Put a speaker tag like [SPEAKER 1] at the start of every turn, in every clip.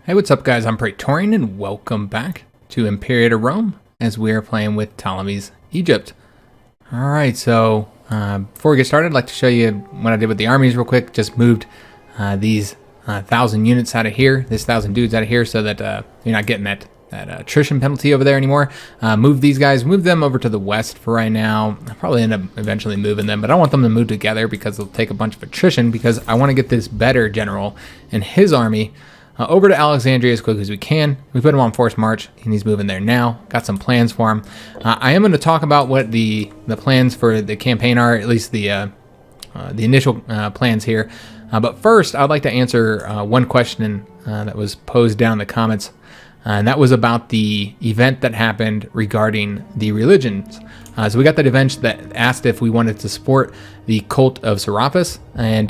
[SPEAKER 1] Hey, what's up guys? I'm Praetorian and welcome back to Imperator Rome as we are playing with Ptolemy's Egypt. Alright, so before we get started, I'd like to show you what I did with the armies real quick. Just moved these 1,000 units out of here, this 1,000 dudes out of here so that you're not getting that attrition penalty over there anymore. Move these guys, move them over to the west for right now. I'll probably end up eventually moving them, but I don't want them to move together because they'll take a bunch of attrition because I want to get this better general and his army over to Alexandria as quick as we can. We put him on forced march, and he's moving there now. Got some plans for him. I am going to talk about what the plans for the campaign are, at least the initial plans here. But first, I'd like to answer one question that was posed down in the comments, and that was about the event that happened regarding the religions. So we got that event that asked if we wanted to support the cult of Serapis, and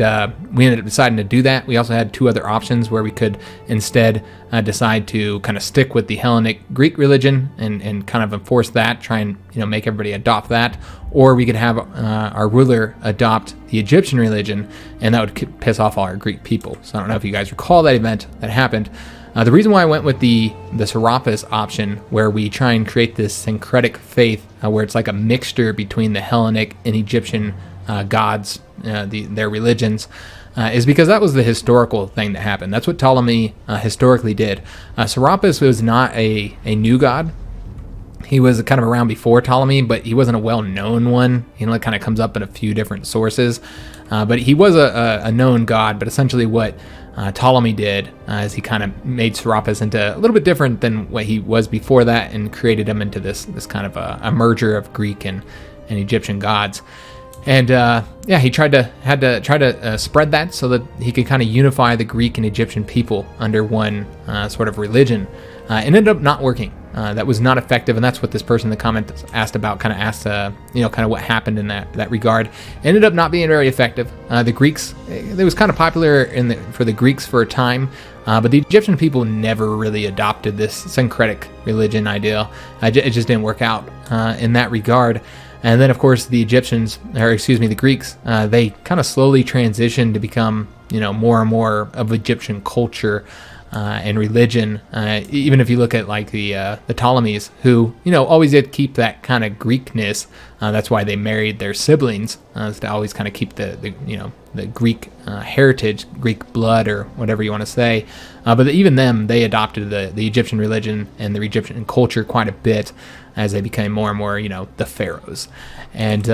[SPEAKER 1] we ended up deciding to do that. We also had two other options where we could instead decide to kind of stick with the Hellenic Greek religion and kind of enforce that, try and make everybody adopt that, or we could have our ruler adopt the Egyptian religion, and that would piss off all our Greek people. So I don't know if you guys recall that event that happened. The reason why I went with the Serapis option, where we try and create this syncretic faith, where it's like a mixture between the Hellenic and Egyptian gods, their religions, is because that was the historical thing that happened. That's what Ptolemy historically did. Serapis was not a new god. He was kind of around before Ptolemy, but he wasn't a well-known one. It kind of comes up in a few different sources. But he was a known god, but essentially what Ptolemy did is he kind of made Serapis into a little bit different than what he was before that and created him into this kind of a merger of Greek and Egyptian gods. And he had to try to spread that so that he could kind of unify the Greek and Egyptian people under one sort of religion. It ended up not working. That was not effective, and that's what this person in the comment asked about, kind of what happened in that regard. Ended up not being very effective. The Greeks, it was kind of popular for the Greeks for a time, but the Egyptian people never really adopted this syncretic religion idea. It just didn't work out in that regard. And then, of course, the Greeks, they kind of slowly transitioned to become, more and more of Egyptian culture and religion. Even if you look at like the Ptolemies, who always did keep that kind of Greekness. That's why they married their siblings, to always kind of keep the Greek heritage, Greek blood, or whatever you want to say. But even them, they adopted the Egyptian religion and the Egyptian culture quite a bit as they became more and more, the pharaohs. And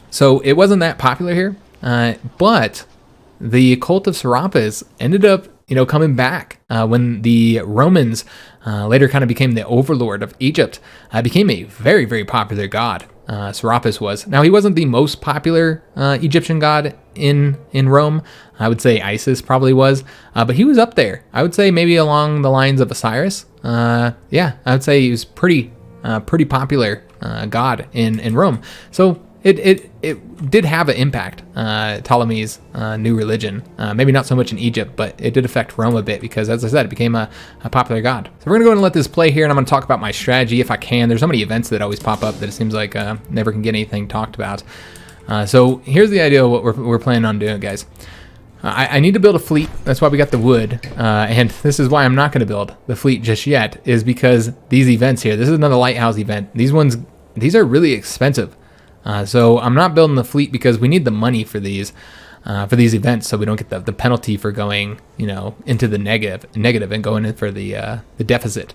[SPEAKER 1] so it wasn't that popular here. But the cult of Serapis ended up coming back when the Romans later kind of became the overlord of Egypt. Became a very, very popular god. Serapis was. Now, he wasn't the most popular Egyptian god in Rome. I would say Isis probably was, but he was up there. I would say maybe along the lines of Osiris. I would say he was pretty popular god in Rome. So it did have an impact, Ptolemy's new religion. Maybe not so much in Egypt, but it did affect Rome a bit because, as I said, it became a popular god. So we're going to go ahead and let this play here, and I'm going to talk about my strategy if I can. There's so many events that always pop up that it seems like never can get anything talked about. So here's the idea of what we're planning on doing, guys. I need to build a fleet. That's why we got the wood. And this is why I'm not going to build the fleet just yet, is because these events here, this is another Lighthouse event. These are really expensive. So I'm not building the fleet because we need the money for these events, so we don't get the penalty for going, into the negative and going in for the deficit.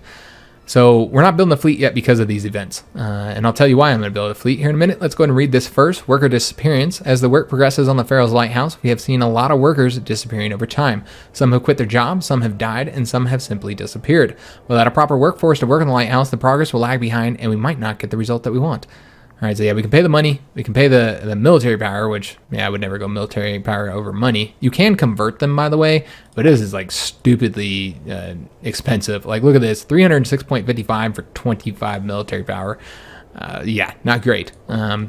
[SPEAKER 1] So we're not building the fleet yet because of these events. And I'll tell you why I'm going to build a fleet here in a minute. Let's go ahead and read this first. Worker disappearance. As the work progresses on the Pharaoh's Lighthouse, we have seen a lot of workers disappearing over time. Some have quit their jobs, some have died, and some have simply disappeared. Without a proper workforce to work in the lighthouse, the progress will lag behind, and we might not get the result that we want. All right, so we can pay the money, we can pay the military power, which, I would never go military power over money. You can convert them, by the way, but this is like stupidly expensive. Like, look at this, 306.55 for 25 military power. Not great.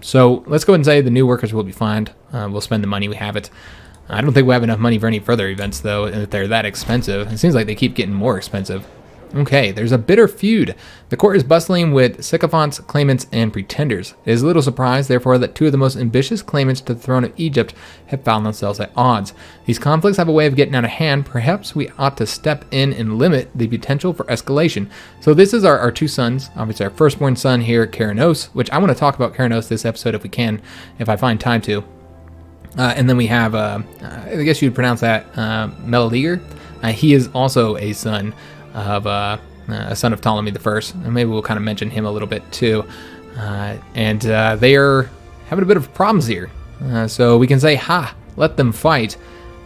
[SPEAKER 1] So let's go ahead and say the new workers will be fine. We'll spend the money, we have it. I don't think we have enough money for any further events, though, if they're that expensive. It seems like they keep getting more expensive. Okay, there's a bitter feud. The court is bustling with sycophants, claimants, and pretenders. It is little surprise, therefore, that two of the most ambitious claimants to the throne of Egypt have found themselves at odds. These conflicts have a way of getting out of hand. Perhaps we ought to step in and limit the potential for escalation. So this is our two sons. Obviously, our firstborn son here, Keranos, which I want to talk about Keranos this episode if we can, if I find time to. And then we have, I guess you'd pronounce that Meleager. He is also a son of a son of Ptolemy I, and maybe we'll kind of mention him a little bit too. And they are having a bit of problems here. So we can say, let them fight,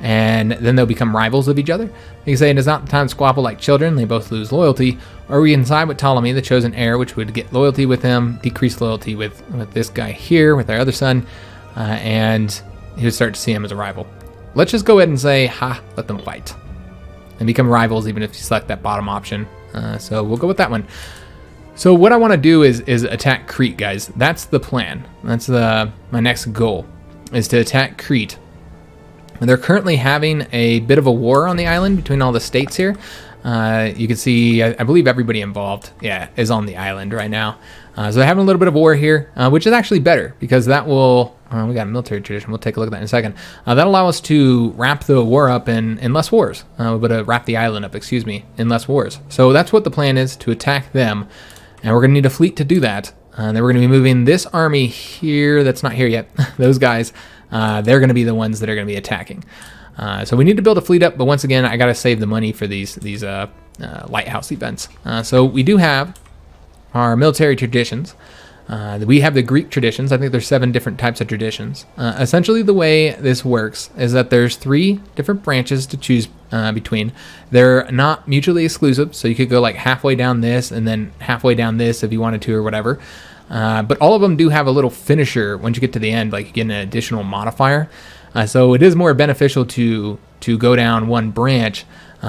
[SPEAKER 1] and then they'll become rivals of each other. We can say it is not the time to squabble like children, they both lose loyalty. Or we can side with Ptolemy, the chosen heir, which would get loyalty with him, decrease loyalty with this guy here, with our other son, and he would start to see him as a rival. Let's just go ahead and say, let them fight. And become rivals even if you select that bottom option. So we'll go with that one. So what I want to do is attack Crete, guys. That's the plan. That's my next goal, is to attack Crete. And they're currently having a bit of a war on the island between all the states here. You can see, I believe everybody involved, is on the island right now. So they're having a little bit of war here, which is actually better because that will, we got a military tradition. We'll take a look at that in a second. That'll allow us to wrap the war up in less wars. But wrap the island up, in less wars. So that's what the plan is, to attack them. And we're going to need a fleet to do that. And then we're going to be moving this army here that's not here yet. Those guys, they're going to be the ones that are going to be attacking. So we need to build a fleet up, but once again, I got to save the money for these Lighthouse events. So we do have our military traditions. We have the Greek traditions. I think there's 7 different types of traditions. Essentially, the way this works is that there's 3 different branches to choose between. They're not mutually exclusive, so you could go like halfway down this and then halfway down this if you wanted to or whatever. But all of them do have a little finisher once you get to the end, like you get an additional modifier. So it is more beneficial to go down one branch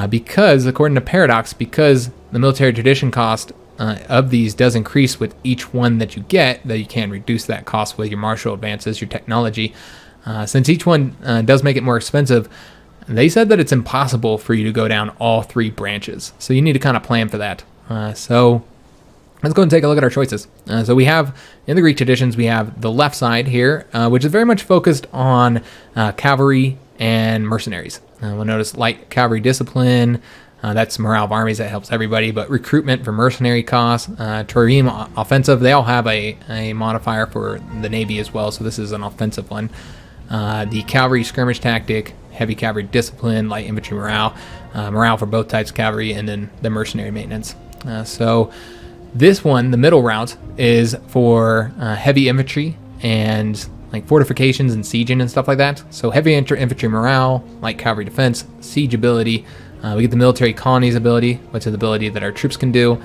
[SPEAKER 1] because, according to Paradox, because the military tradition cost of these does increase with each one that you get, that you can reduce that cost with your martial advances, your technology. Since each one does make it more expensive, they said that it's impossible for you to go down all 3 branches. So you need to kind of plan for that. So let's go and take a look at our choices. So we have, in the Greek traditions, we have the left side here, which is very much focused on cavalry and mercenaries. We'll notice light cavalry discipline, that's morale of armies, that helps everybody, but recruitment for mercenary costs, Turim offensive, they all have a modifier for the navy as well, so this is an offensive one. The cavalry skirmish tactic, heavy cavalry discipline, light infantry morale, morale for both types of cavalry, and then the mercenary maintenance. So this one, the middle route, is for heavy infantry and like fortifications and sieging and stuff like that. So heavy infantry morale, light cavalry defense, siege ability. We get the military colonies ability, which is the ability that our troops can do.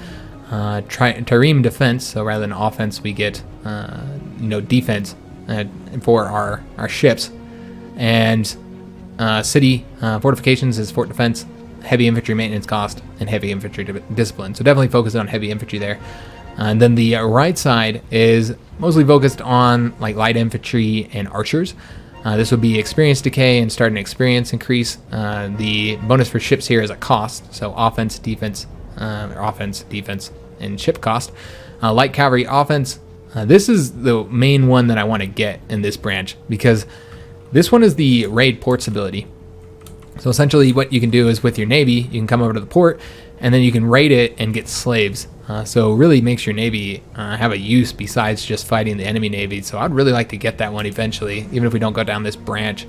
[SPEAKER 1] Trireme defense, so rather than offense, we get defense for our ships. And city fortifications is fort defense, heavy infantry maintenance cost, and heavy infantry discipline. So definitely focus on heavy infantry there. And then the right side is mostly focused on like light infantry and archers. This would be experience decay and start an experience increase. The bonus for ships here is a cost, so offense, defense, and ship cost. Light cavalry offense. This is the main one that I want to get in this branch because this one is the raid ports ability. So essentially what you can do is with your navy, you can come over to the port and then you can raid it and get slaves. So it really makes your navy have a use besides just fighting the enemy navy. So I'd really like to get that one eventually, even if we don't go down this branch.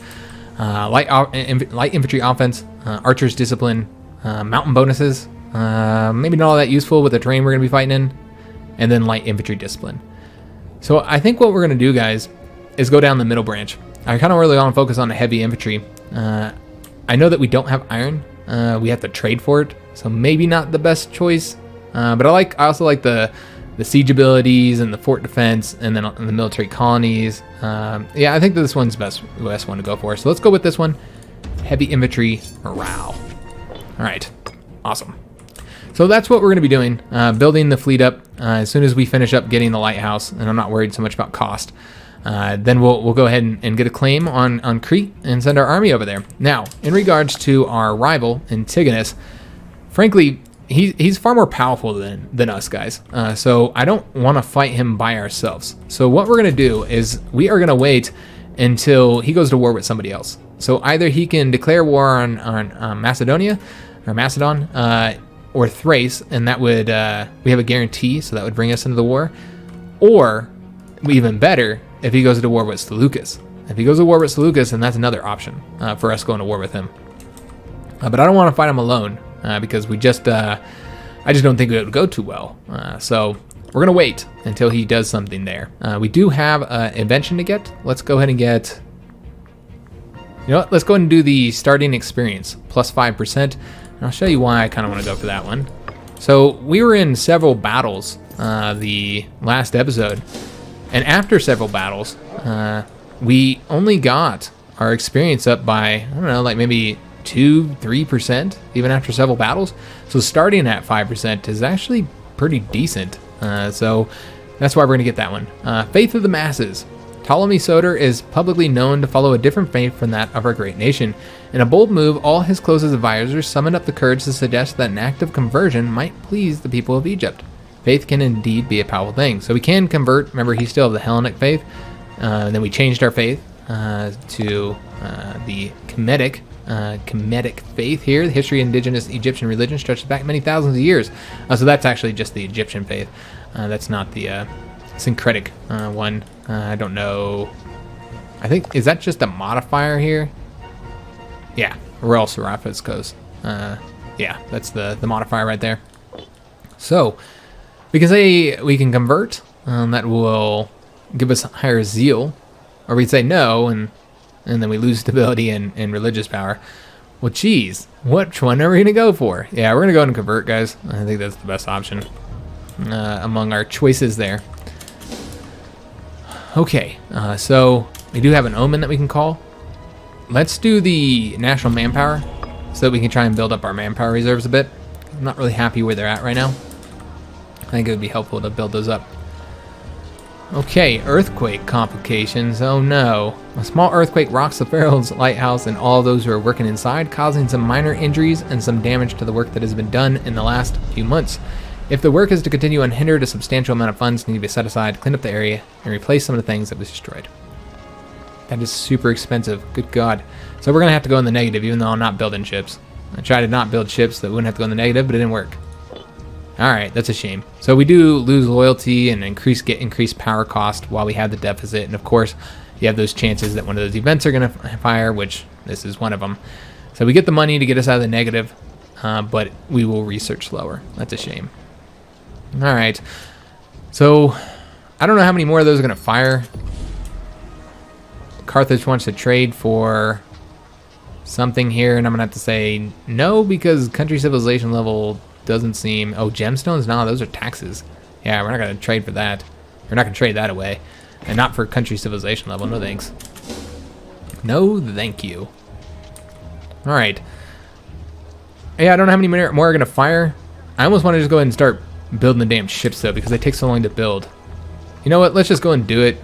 [SPEAKER 1] Light infantry offense, archers discipline, mountain bonuses, maybe not all that useful with the terrain we're going to be fighting in, and then light infantry discipline. So I think what we're going to do, guys, is go down the middle branch. I kind of really want to focus on the heavy infantry. I know that we don't have iron. We have to trade for it, so maybe not the best choice. But I also like the siege abilities and the fort defense, and then the military colonies. Yeah, I think that this one's the best one to go for. So let's go with this one, heavy infantry morale. All right, awesome. So that's what we're going to be doing, building the fleet up as soon as we finish up getting the lighthouse, and I'm not worried so much about cost. Then we'll go ahead and get a claim on Crete and send our army over there. Now, in regards to our rival, Antigonus, frankly, he's far more powerful than us guys. So I don't want to fight him by ourselves. So what we're gonna do is we are gonna wait until he goes to war with somebody else. So either he can declare war on Macedonia or Macedon or Thrace, and that would we have a guarantee, so that would bring us into the war. Or even better, if he goes to war with Seleucus. If he goes to war with Seleucus, then that's another option for us going to war with him. But I don't want to fight him alone because I just don't think it would go too well. So we're gonna wait until he does something there. We do have an invention to get. Let's go ahead and get. You know what? Let's go ahead and do the starting experience plus 5%. And I'll show you why I kind of want to go for that one. So we were in several battles the last episode, and after several battles, we only got our experience up by, I don't know, like maybe 2-3% even after several battles. So starting at 5% is actually pretty decent. So that's why we're gonna get that one. Faith of the masses. Ptolemy Soter is publicly known to follow a different faith from that of our great nation. In a bold move, all his closest advisors summoned up the courage to suggest that an act of conversion might please the people of Egypt. Faith can indeed be a powerful thing. So we can convert. Remember, he's still of the Hellenic faith. Then we changed our faith to the Kemetic faith here. The history of indigenous Egyptian religion stretches back many thousands of years. So that's actually just the Egyptian faith. That's not the syncretic one. I don't know. I think, is that just a modifier here? Yeah, Royal Serapis goes. Yeah, that's the modifier right there. So we can say we can convert. That will give us higher zeal, or we say no, and then we lose stability and religious power. Well, geez, which one are we gonna go for? Yeah, we're gonna go ahead and convert, guys. I think that's the best option among our choices there. Okay, so we do have an omen that we can call. Let's do the national manpower so that we can try and build up our manpower reserves a bit. I'm not really happy where they're at right now. I think it would be helpful to build those up. Okay, earthquake complications. Oh no. A small earthquake rocks the Pharaoh's lighthouse and all those who are working inside, causing some minor injuries and some damage to the work that has been done in the last few months. If the work is to continue unhindered, a substantial amount of funds need to be set aside to clean up the area and replace some of the things that was destroyed. That is super expensive. Good God. So we're going to have to go in the negative, even though I'm not building ships. I tried to not build ships that wouldn't have to go in the negative, but it didn't work. Alright, that's a shame. So we do lose loyalty and get increased power cost while we have the deficit. And of course, you have those chances that one of those events are going to fire, which this is one of them. So we get the money to get us out of the negative, but we will research slower. That's a shame. Alright, so I don't know how many more of those are going to fire. Carthage wants to trade for something here, and I'm going to have to say no because country civilization level doesn't seem... Oh, gemstones? No, those are taxes. Yeah, we're not going to trade for that. We're not going to trade that away. And not for country civilization level. No thanks. No thank you. Alright. Yeah, I don't know how many more are going to fire. I almost want to just go ahead and start building the damn ships though, because they take so long to build. You know what? Let's just go and do it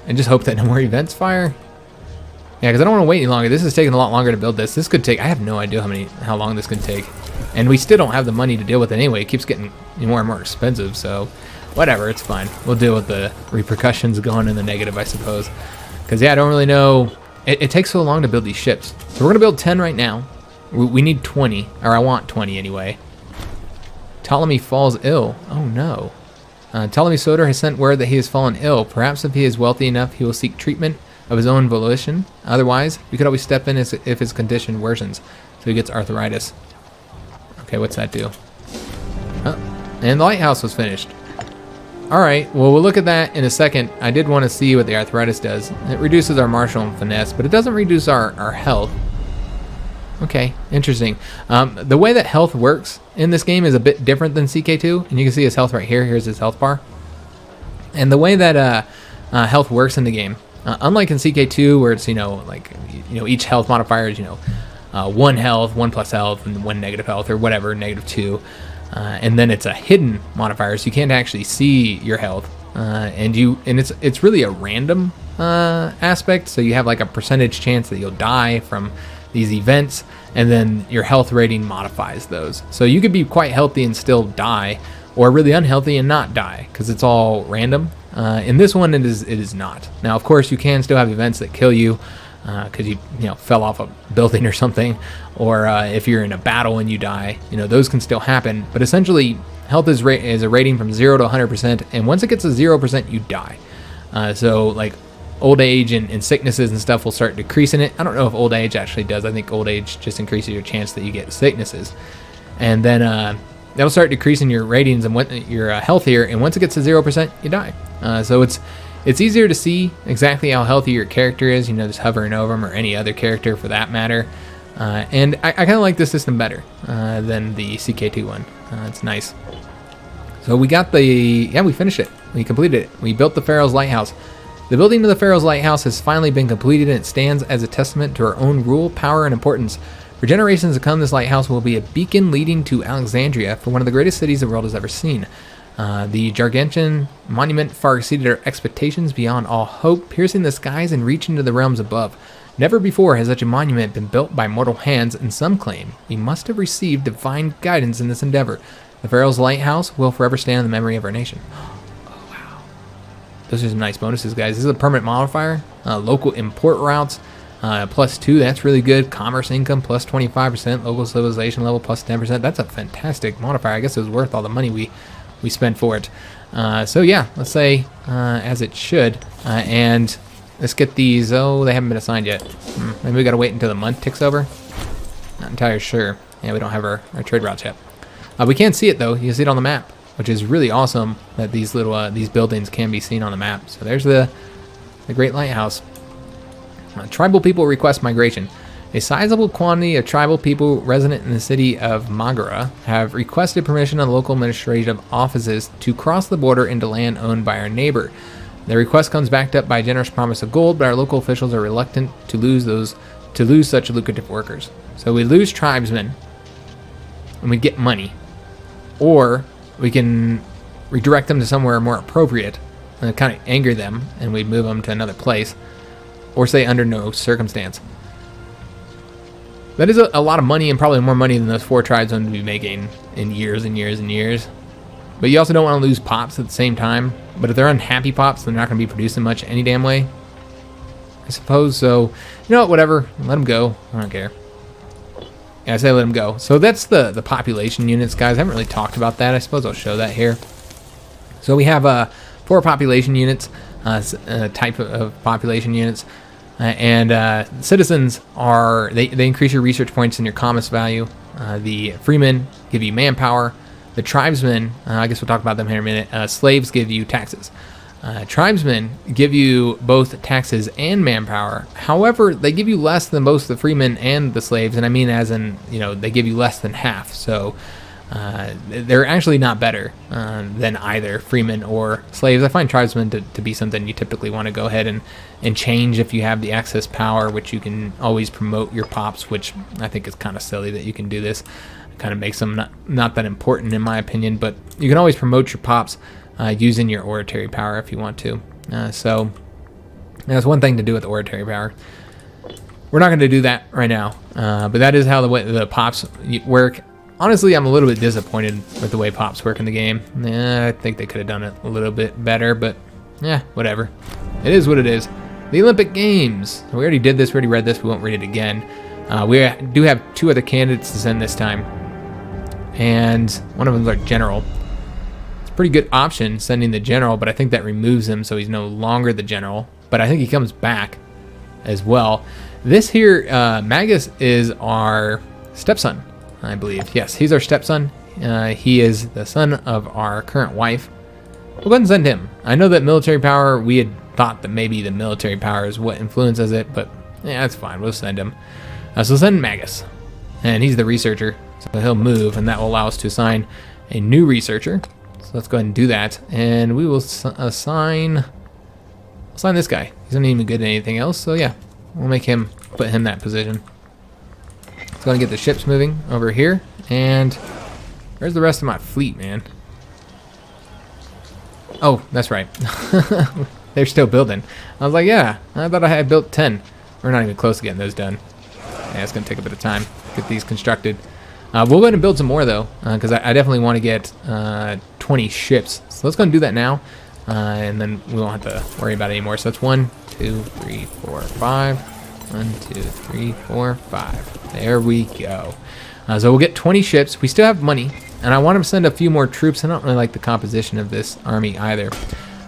[SPEAKER 1] and just hope that no more events fire. Yeah, because I don't want to wait any longer. This is taking a lot longer to build this. This could take... I have no idea how long this could take. And we still don't have the money to deal with it anyway. It keeps getting more and more expensive, so whatever, it's fine. We'll deal with the repercussions going in the negative, I suppose. Because, yeah, I don't really know... It takes so long to build these ships. So we're going to build 10 right now. We need 20, or I want 20 anyway. Ptolemy falls ill. Oh, no. Ptolemy Soter has sent word that he has fallen ill. Perhaps if he is wealthy enough, he will seek treatment of his own volition. Otherwise, we could always step in if his condition worsens. So he gets arthritis. Okay, what's that do? Oh, and the lighthouse was finished. Alright, well, we'll look at that in a second. I did want to see what the arthritis does. It reduces our martial and finesse, but it doesn't reduce our health. Okay, interesting. The way that health works in this game is a bit different than CK2, and you can see his health right here. Here's his health bar. And the way that health works in the game, unlike in CK2, where it's each health modifier is 1 health, 1 plus health, and 1 negative health, or whatever, -2, and then it's a hidden modifier, so you can't actually see your health, and it's really a random aspect. So you have like a percentage chance that you'll die from these events, and then your health rating modifies those. So you could be quite healthy and still die, or really unhealthy and not die, because it's all random. In this one, it is not. Now, of course, you can still have events that kill you because you fell off a building or something, or if you're in a battle and you die, those can still happen. But essentially, health is a rating from 0 to 100%, and once it gets to 0%, you die. So like old age and sicknesses and stuff will start decreasing it. I don't know if old age actually does. I think old age just increases your chance that you get sicknesses, and then that'll start decreasing your ratings and when you're healthier. And once it gets to 0%, you die. So it's easier to see exactly how healthy your character is, just hovering over them, or any other character for that matter. And I kind of like this system better than the CK2 one. It's nice. So we finished it. We completed it. We built the Pharaoh's Lighthouse. The building of the Pharaoh's Lighthouse has finally been completed, and it stands as a testament to our own rule, power, and importance. For generations to come, this lighthouse will be a beacon leading to Alexandria, for one of the greatest cities the world has ever seen. The gargantuan monument far exceeded our expectations beyond all hope, piercing the skies and reaching to the realms above. Never before has such a monument been built by mortal hands, and some claim we must have received divine guidance in this endeavor. The Pharaoh's Lighthouse will forever stand in the memory of our nation. Oh, wow. Those are some nice bonuses, guys. This is a permanent modifier. Local import routes, +2. That's really good. Commerce income, +25%. Local civilization level, +10%. That's a fantastic modifier. I guess it was worth all the money we spent for it. So yeah, let's say as it should. And let's get these. Oh, they haven't been assigned yet. Maybe we got to wait until the month ticks over. Not entirely sure. Yeah, we don't have our trade routes yet. We can see it though. You can see it on the map, which is really awesome that these little these buildings can be seen on the map. So there's the Great Lighthouse. Tribal people request migration. A sizable quantity of tribal people resident in the city of Magara have requested permission of the local administrative offices to cross the border into land owned by our neighbor. The request comes backed up by a generous promise of gold, but our local officials are reluctant to lose such lucrative workers. So we lose tribesmen, and we get money, or we can redirect them to somewhere more appropriate and kind of anger them, and we move them to another place, or say under no circumstance. That is a lot of money, and probably more money than those 4 tribes would be making in years and years and years. But you also don't want to lose pops at the same time. But if they're unhappy pops, they're not going to be producing much any damn way, I suppose. So, whatever. Let them go. I don't care. Yeah, I say let them go. So that's the population units, guys. I haven't really talked about that. I suppose I'll show that here. So we have 4 population units, type of population units. And citizens are, they increase your research points and your commerce value. The freemen give you manpower. The tribesmen, I guess we'll talk about them here in a minute. Slaves give you taxes. Tribesmen give you both taxes and manpower. However, they give you less than both the freemen and the slaves, and I mean as in, they give you less than half. So they're actually not better than either freemen or slaves. I find tribesmen to be something you typically want to go ahead and change if you have the excess power, which you can always promote your pops, which I think is kind of silly that you can do this. It kind of makes them not that important in my opinion, but you can always promote your pops using your oratory power if you want to. So that's one thing to do with oratory power. We're not going to do that right now, but that is how the pops work. Honestly, I'm a little bit disappointed with the way pops work in the game. I think they could have done it a little bit better, but whatever. It is what it is. The Olympic Games. We already did this, we already read this, we won't read it again. We do have 2 other candidates to send this time, and one of them is our general. It's a pretty good option, sending the general, but I think that removes him, so he's no longer the general, but I think he comes back as well. This here, Magus, is our stepson, I believe. Yes, he's our stepson. He is the son of our current wife. We'll go ahead and send him. I know that military power, we had thought that maybe the military power is what influences it, but that's fine. We'll send him. So send Magus. And he's the researcher, so he'll move, and that will allow us to assign a new researcher. So let's go ahead and do that. And we will assign this guy. He's not even good at anything else, so yeah. We'll put him in that position. Let's go and get the ships moving over here. And where's the rest of my fleet, man? Oh, that's right. They're still building. I was like, yeah, I thought I had built 10. We're not even close to getting those done. Yeah, it's going to take a bit of time to get these constructed. We'll go ahead and build some more, though, because I definitely want to get 20 ships. So let's go and do that now, and then we won't have to worry about it anymore. So that's 1, 2, 3, 4, 5. 1, 2, 3, 4, 5. There we go. So we'll get 20 ships. We still have money, and I want to send a few more troops. I don't really like the composition of this army either.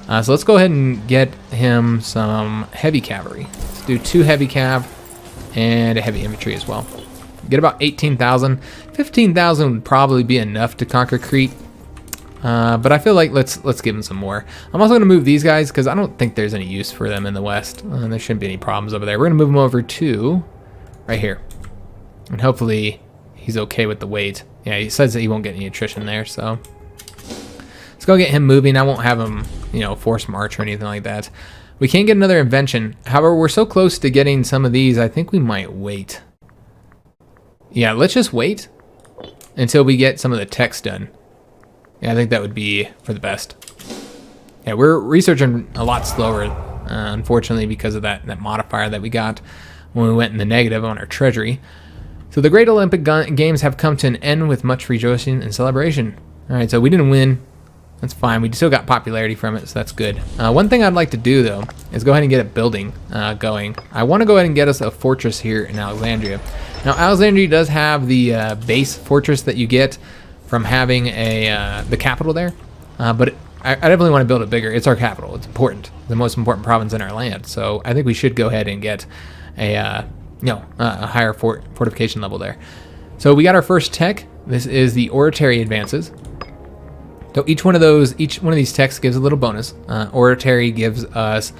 [SPEAKER 1] So let's go ahead and get him some heavy cavalry. Let's do 2 heavy cav and a heavy infantry as well. Get about 18,000. 15,000 would probably be enough to conquer Crete. But I feel like let's give them some more. I'm also going to move these guys because I don't think there's any use for them in the west. There shouldn't be any problems over there. We're going to move them over to right here. And hopefully he's okay with the weight. Yeah, he says that he won't get any attrition there, so let's go get him moving. I won't have him, you know, force march or anything like that. We can't get another invention. However, we're so close to getting some of these, I think we might wait. Yeah, let's just wait until we get some of the text done. Yeah, I think that would be for the best. Yeah, we're researching a lot slower, unfortunately, because of that modifier that we got when we went in the negative on our treasury. So the Great Olympic Games have come to an end with much rejoicing and celebration. All right, so we didn't win. That's fine. We still got popularity from it, so that's good. One thing I'd like to do, though, is go ahead and get a building going. I want to go ahead and get us a fortress here in Alexandria. Now, Alexandria does have the base fortress that you get from having the capital there, but I definitely want to build it bigger. It's our capital. It's important. The most important province in our land. So I think we should go ahead and get a higher fortification level there. So we got our first tech. This is the oratory advances. So each one of these techs gives a little bonus. Oratory gives us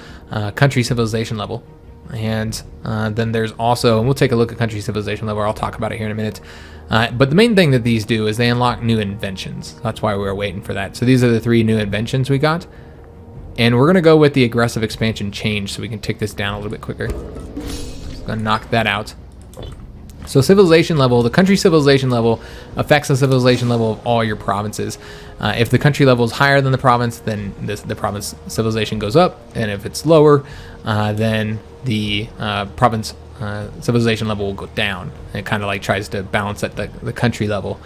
[SPEAKER 1] country civilization level. And then there's also, and we'll take a look at country civilization level. I'll talk about it here in a minute. But the main thing that these do is they unlock new inventions. That's why we were waiting for that. So these are the 3 new inventions we got. And we're going to go with the aggressive expansion change so we can take this down a little bit quicker. Just going to knock that out. So civilization level, the country civilization level affects the civilization level of all your provinces. If the country level is higher than the province, then the province civilization goes up. And if it's lower, then the province civilization level will go down. And it kind of like tries to balance at the country level,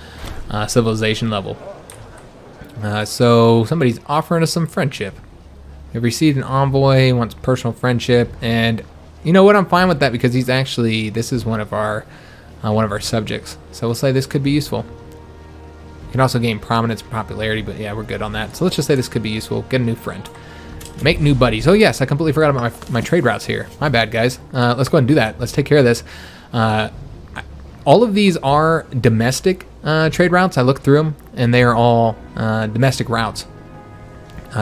[SPEAKER 1] civilization level. So somebody's offering us some friendship. We've received an envoy, wants personal friendship, and you know what? I'm fine with that because this is one of our subjects. So we'll say this could be useful. You can also gain prominence and popularity, but yeah, we're good on that. So let's just say this could be useful. Get a new friend. Make new buddies. Oh yes, I completely forgot about my trade routes here. My bad, guys. Let's go ahead and do that. Let's take care of this. All of these are domestic trade routes. I looked through them, and they are all domestic routes.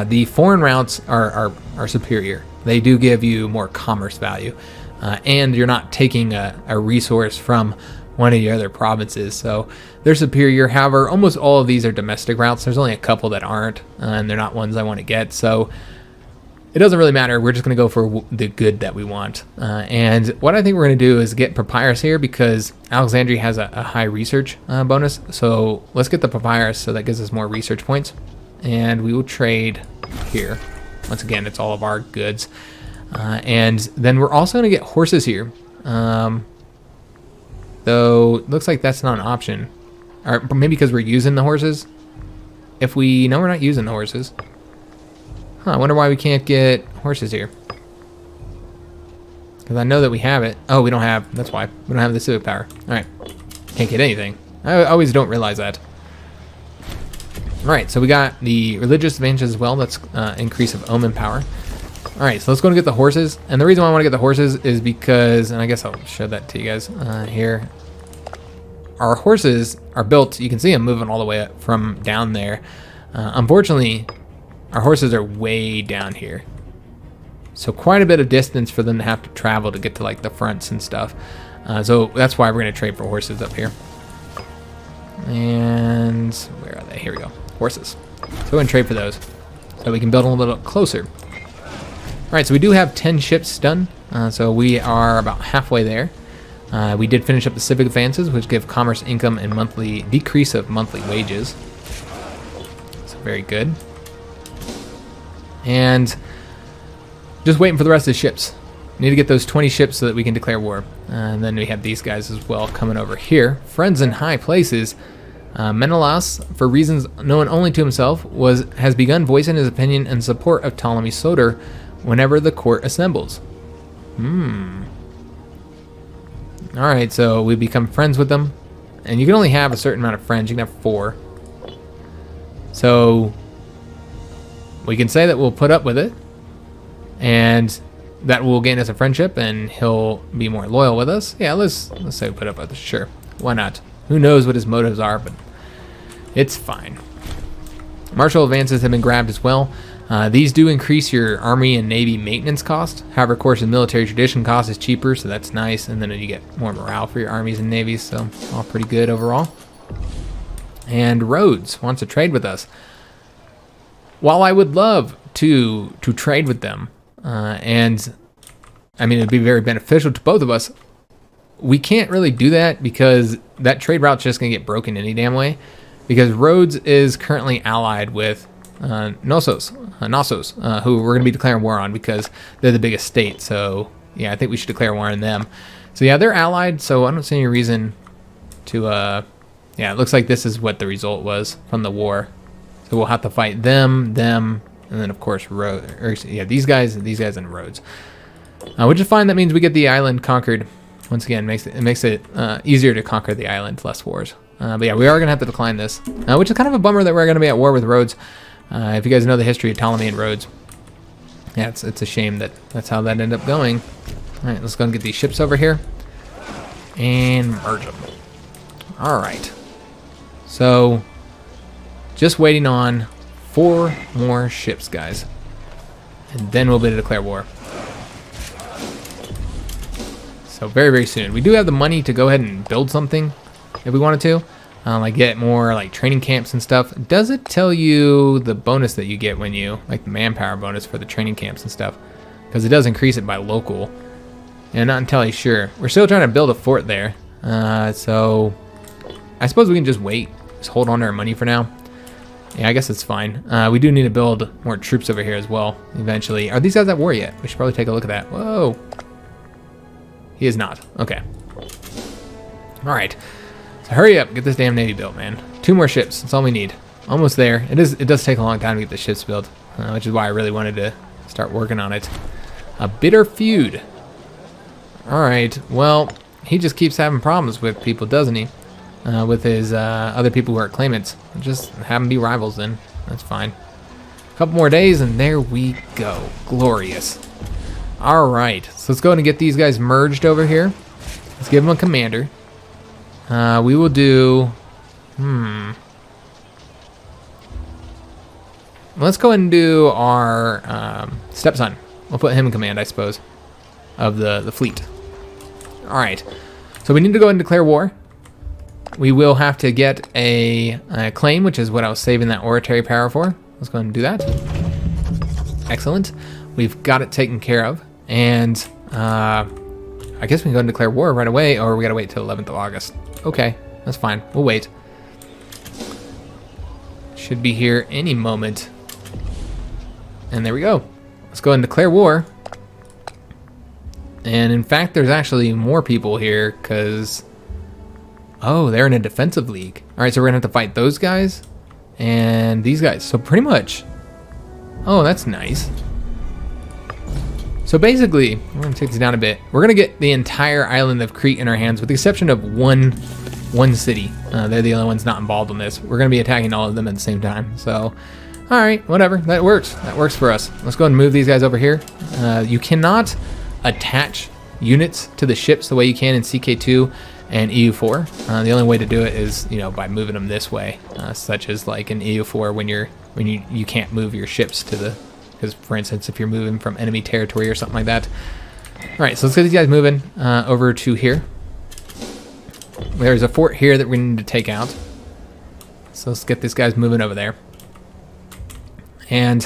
[SPEAKER 1] The foreign routes are superior. They do give you more commerce value, and you're not taking a resource from one of the other provinces, so they're superior. However, almost all of these are domestic routes. There's only a couple that aren't, and they're not ones I want to get, so it doesn't really matter. We're just going to go for the good that we want. And what I think we're going to do is get Papyrus here because Alexandria has a high research bonus, so let's get the Papyrus so that gives us more research points, and we will trade here. Once again, it's all of our goods. And then we're also going to get horses here. Though, looks like that's not an option. Or maybe because we're using the horses. No, we're not using the horses. Huh, I wonder why we can't get horses here. Because I know that we have it. Oh, we don't have, that's why. We don't have the civic power. Alright. Can't get anything. I always don't realize that. Alright, so we got the religious advantages as well. That's increase of omen power. Alright, so let's go and get the horses. And the reason why I want to get the horses is because, and I guess I'll show that to you guys here. Our horses are built, you can see them moving all the way up from down there. Unfortunately, our horses are way down here. So quite a bit of distance for them to have to travel to get to like the fronts and stuff. So that's why we're going to trade for horses up here. And where are they? Here we go. Horses. So go ahead and trade for those so we can build them a little closer. Alright, so we do have 10 ships done. So we are about halfway there. We did finish up the civic advances, which give commerce income and monthly decrease of monthly wages. So very good. And just waiting for the rest of the ships. Need to get those 20 ships so that we can declare war. And then we have these guys as well coming over here. Friends in high places. Menelaus, for reasons known only to himself, has begun voicing his opinion in support of Ptolemy Soter whenever the court assembles. Alright, so we become friends with them. And you can only have a certain amount of friends. You can have 4. So we can say that we'll put up with it. And that will gain us a friendship and he'll be more loyal with us. Yeah, let's say we put up with it. Sure. Why not? Who knows what his motives are, but it's fine. Martial advances have been grabbed as well. These do increase your army and navy maintenance cost. However, of course, the military tradition cost is cheaper, so that's nice. And then you get more morale for your armies and navies, so all pretty good overall. And Rhodes wants to trade with us. While I would love to trade with them, and I mean, it'd be very beneficial to both of us, we can't really do that because that trade route's just going to get broken any damn way. Because Rhodes is currently allied with Knossos, who we're going to be declaring war on because they're the biggest state. So, yeah, I think we should declare war on them. So, yeah, they're allied, so I don't see any reason to, yeah, it looks like this is what the result was from the war. So we'll have to fight them, and then, of course, these guys and Rhodes. Which is fine. That means we get the island conquered. Once again, it makes it easier to conquer the island, less wars. But yeah, we are going to have to decline this, which is kind of a bummer that we're going to be at war with Rhodes. If you guys know the history of Ptolemy and Rhodes, yeah, it's a shame that that's how that ended up going. All right, let's go and get these ships over here and merge them. All right, so just waiting on 4 more ships, guys, and then we'll be able to declare war. So very, very soon. We do have the money to go ahead and build something if we wanted to. Like get more like training camps and stuff. Does it tell you the bonus that you get when you, like the manpower bonus for the training camps and stuff? Because it does increase it by local. And not entirely sure. We're still trying to build a fort there. So I suppose we can just wait. Just hold on to our money for now. Yeah, I guess it's fine. We do need to build more troops over here as well eventually. Are these guys at war yet? We should probably take a look at that. Whoa. He is not. Okay. All right. So hurry up, get this damn navy built, man. 2 more ships. That's all we need. Almost there. It does take a long time to get the ships built, which is why I really wanted to start working on it. A bitter feud. All right. Well, he just keeps having problems with people, doesn't he? With his other people who are claimants. Just have them be rivals then. That's fine. A couple more days and there we go. Glorious. All right. So let's go ahead and get these guys merged over here. Let's give them a commander. We will do... Let's go ahead and do our stepson. We'll put him in command, I suppose, of the fleet. All right. So we need to go ahead and declare war. We will have to get a claim, which is what I was saving that oratory power for. Let's go ahead and do that. Excellent. We've got it taken care of. And I guess we can go and declare war right away, or we got to wait till 11th of August. Okay, that's fine. We'll wait. Should be here any moment. And there we go. Let's go ahead and declare war. And in fact, there's actually more people here because... Oh, they're in a defensive league. All right, so we're going to have to fight those guys and these guys. So pretty much... Oh, that's nice. So basically, we're going to take this down a bit. We're going to get the entire island of Crete in our hands with the exception of one city. They're the only ones not involved in this. We're going to be attacking all of them at the same time. So, all right, whatever. That works. That works for us. Let's go ahead and move these guys over here. You cannot attach units to the ships the way you can in CK2 and EU4. The only way to do it is, by moving them this way, such as like in EU4 when you can't move your ships to the... Because, for instance, if you're moving from enemy territory or something like that. All right, so let's get these guys moving over to here. There's a fort here that we need to take out. So let's get these guys moving over there. And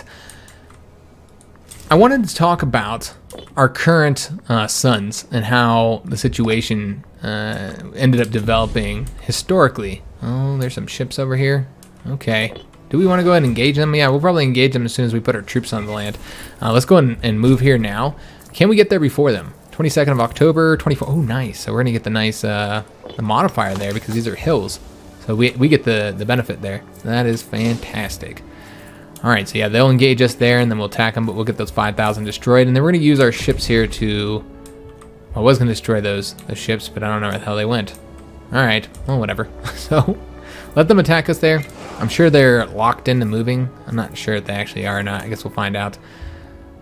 [SPEAKER 1] I wanted to talk about our current sons and how the situation ended up developing historically. Oh, there's some ships over here. Okay. Do we want to go ahead and engage them? Yeah, we'll probably engage them as soon as we put our troops on the land. Let's go ahead and move here now. can we get there before them? 22nd of October, 24. Oh, nice. So we're gonna get the nice the modifier there because these are hills. So we get the benefit there. That is fantastic. All right, so yeah, they'll engage us there, and then we'll attack them, but we'll get those 5,000 destroyed, and then we're gonna use our ships here to. I was gonna destroy those ships, but I don't know where the hell they went. All right, well, whatever. So let them attack us there. I'm sure they're locked into moving. I'm not sure if they actually are or not. I guess we'll find out.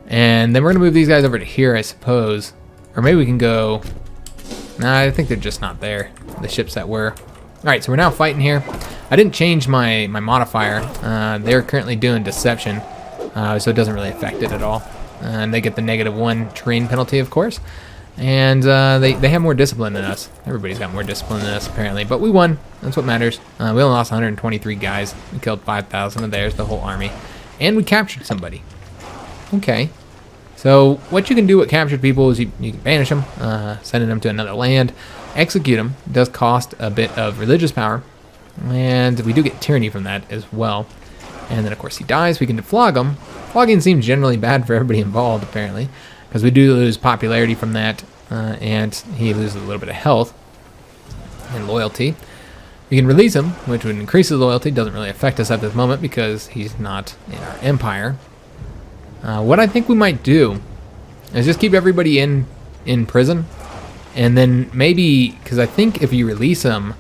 [SPEAKER 1] And then we're gonna move these guys over to here, I suppose, or maybe we can go. Nah, I think they're just not there. The ships that were. All right, so we're now fighting here. I didn't change my modifier. They're currently doing deception, so it doesn't really affect it at all. And they get the -1 terrain penalty, of course. And they have more discipline than us. Everybody's got more discipline than us, apparently. But we won. That's what matters. We only lost 123 guys. We killed 5,000 of theirs, the whole army. And we captured somebody. Okay. So what you can do with captured people is you can banish them, sending them to another land. Execute them. It does cost a bit of religious power. And we do get tyranny from that as well. And then, of course, he dies. We can flog him. Flogging seems generally bad for everybody involved, apparently, because we do lose popularity from that, and he loses a little bit of health and loyalty. We can release him, which would increase his loyalty. Doesn't really affect us at this moment because he's not in our empire. What I think we might do is just keep everybody in prison, and then maybe, because I think if you release them,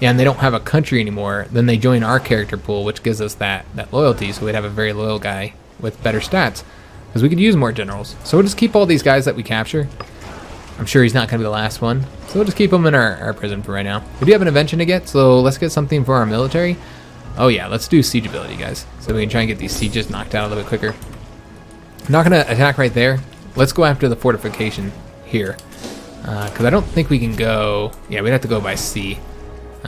[SPEAKER 1] yeah, and they don't have a country anymore, then they join our character pool, which gives us that loyalty, so we'd have a very loyal guy with better stats, because we could use more generals. So we'll just keep all these guys that we capture. I'm sure he's not going to be the last one, so we'll just keep him in our prison for right now. We do have an invention to get, so let's get something for our military. Oh yeah, let's do siege ability, guys, so we can try and get these sieges knocked out a little bit quicker. I'm not going to attack right there. Let's go after the fortification here, because I don't think we can go. Yeah, we'd have to go by sea.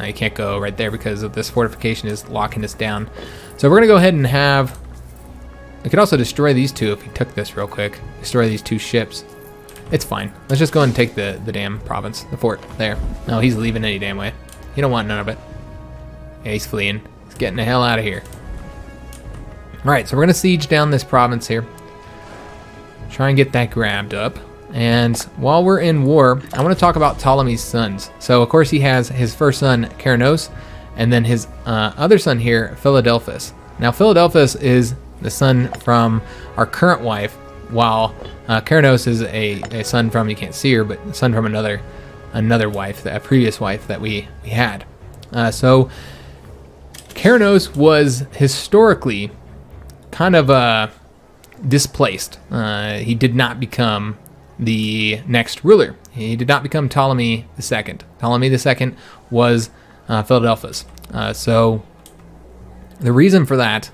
[SPEAKER 1] You can't go right there because of this fortification is locking us down. So we're going to go ahead and have. We could also destroy these two if we took this real quick. Destroy these two ships. It's fine. Let's just go ahead and take the damn province, the fort there. No, he's leaving any damn way. He don't want none of it. Yeah, he's fleeing. He's getting the hell out of here. All right, so we're going to siege down this province here. Try and get that grabbed up. And while we're in war, I want to talk about Ptolemy's sons. So, of course, he has his first son, Caranos, and then his other son here, Philadelphus. Now, Philadelphus is the son from our current wife, while Caranos is a son from, you can't see her, but son from another wife, a previous wife that we had. So, Caranos was historically kind of displaced. He did not become the next ruler. He did not become Ptolemy II. Ptolemy II was Philadelphus. So the reason for that,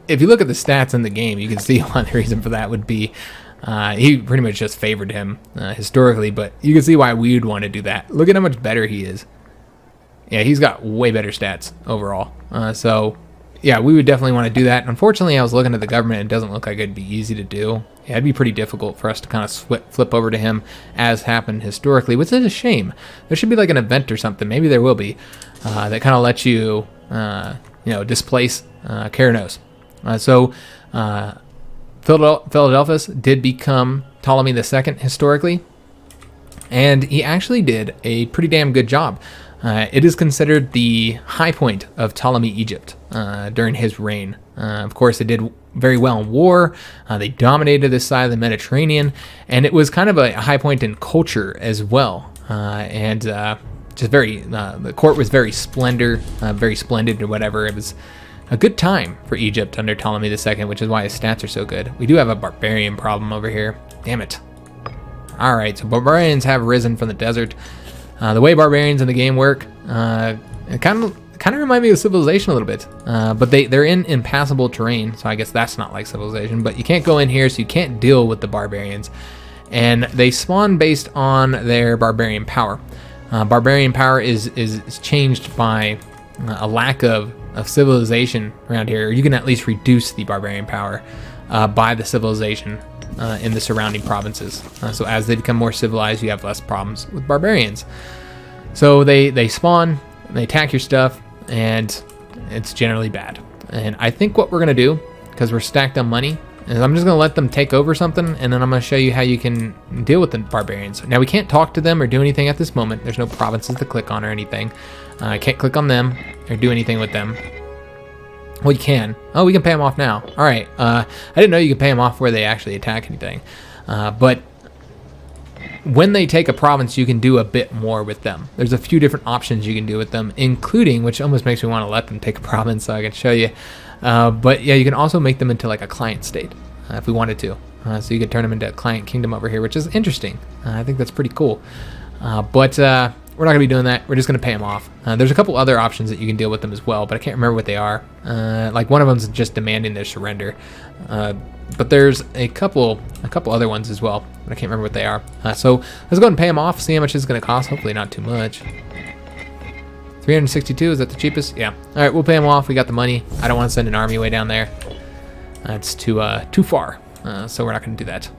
[SPEAKER 1] if you look at the stats in the game, you can see why the reason for that would be he pretty much just favored him historically, but you can see why we would want to do that. Look at how much better he is. Yeah, he's got way better stats overall. So yeah, we would definitely want to do that. Unfortunately, I was looking at the government. It doesn't look like it'd be easy to do. Yeah, it'd be pretty difficult for us to kind of flip over to him, as happened historically, which is a shame. There should be like an event or something. Maybe there will be that kind of lets you, displace Caranos. So Philadelphus did become Ptolemy II historically, and he actually did a pretty damn good job. It is considered the high point of Ptolemy Egypt during his reign. Of course, they did very well in war. They dominated this side of the Mediterranean, and it was kind of a high point in culture as well. Just very, the court was very splendid or whatever. It was a good time for Egypt under Ptolemy II, which is why his stats are so good. We do have a barbarian problem over here. Damn it. All right, so barbarians have risen from the desert. The way barbarians in the game work, it kind of remind me of Civilization a little bit, but they're in impassable terrain, so I guess that's not like Civilization. But you can't go in here, so you can't deal with the barbarians, and they spawn based on their barbarian power. Barbarian power is changed by a lack of civilization around here. You can at least reduce the barbarian power by the civilization in the surrounding provinces. So as they become more civilized, you have less problems with barbarians. So they spawn, they attack your stuff, and it's generally bad. And I think what we're going to do, because we're stacked on money, is I'm just going to let them take over something, and then I'm going to show you how you can deal with the barbarians. Now, we can't talk to them or do anything at this moment. There's no provinces to click on or anything. I can't click on them or do anything with them. Well, you can. Oh, we can pay them off now. All right. I didn't know you could pay them off where they actually attack anything. But when they take a province, you can do a bit more with them. There's a few different options you can do with them, including, which almost makes me want to let them take a province so I can show you. But yeah, you can also make them into like a client state if we wanted to. So you could turn them into a client kingdom over here, which is interesting. I think that's pretty cool. But we're not going to be doing that. We're just going to pay them off. There's a couple other options that you can deal with them as well, but I can't remember what they are. Like one of them is just demanding their surrender. But there's a couple other ones as well, but I can't remember what they are. So let's go ahead and pay them off, see how much it's going to cost. Hopefully not too much. 362, is that the cheapest? Yeah. All right, we'll pay them off. We got the money. I don't want to send an army way down there. It's too far, so we're not going to do that.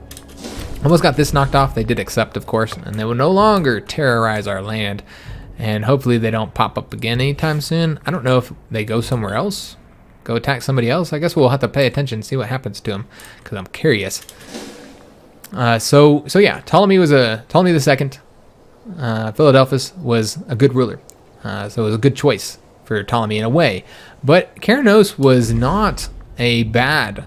[SPEAKER 1] Almost got this knocked off. They did accept, of course, and they will no longer terrorize our land. And hopefully they don't pop up again anytime soon. I don't know if they go somewhere else, go attack somebody else. I guess we'll have to pay attention and see what happens to them, because I'm curious. So yeah, Ptolemy II. Philadelphus was a good ruler. So it was a good choice for Ptolemy in a way. But Keranos was not a bad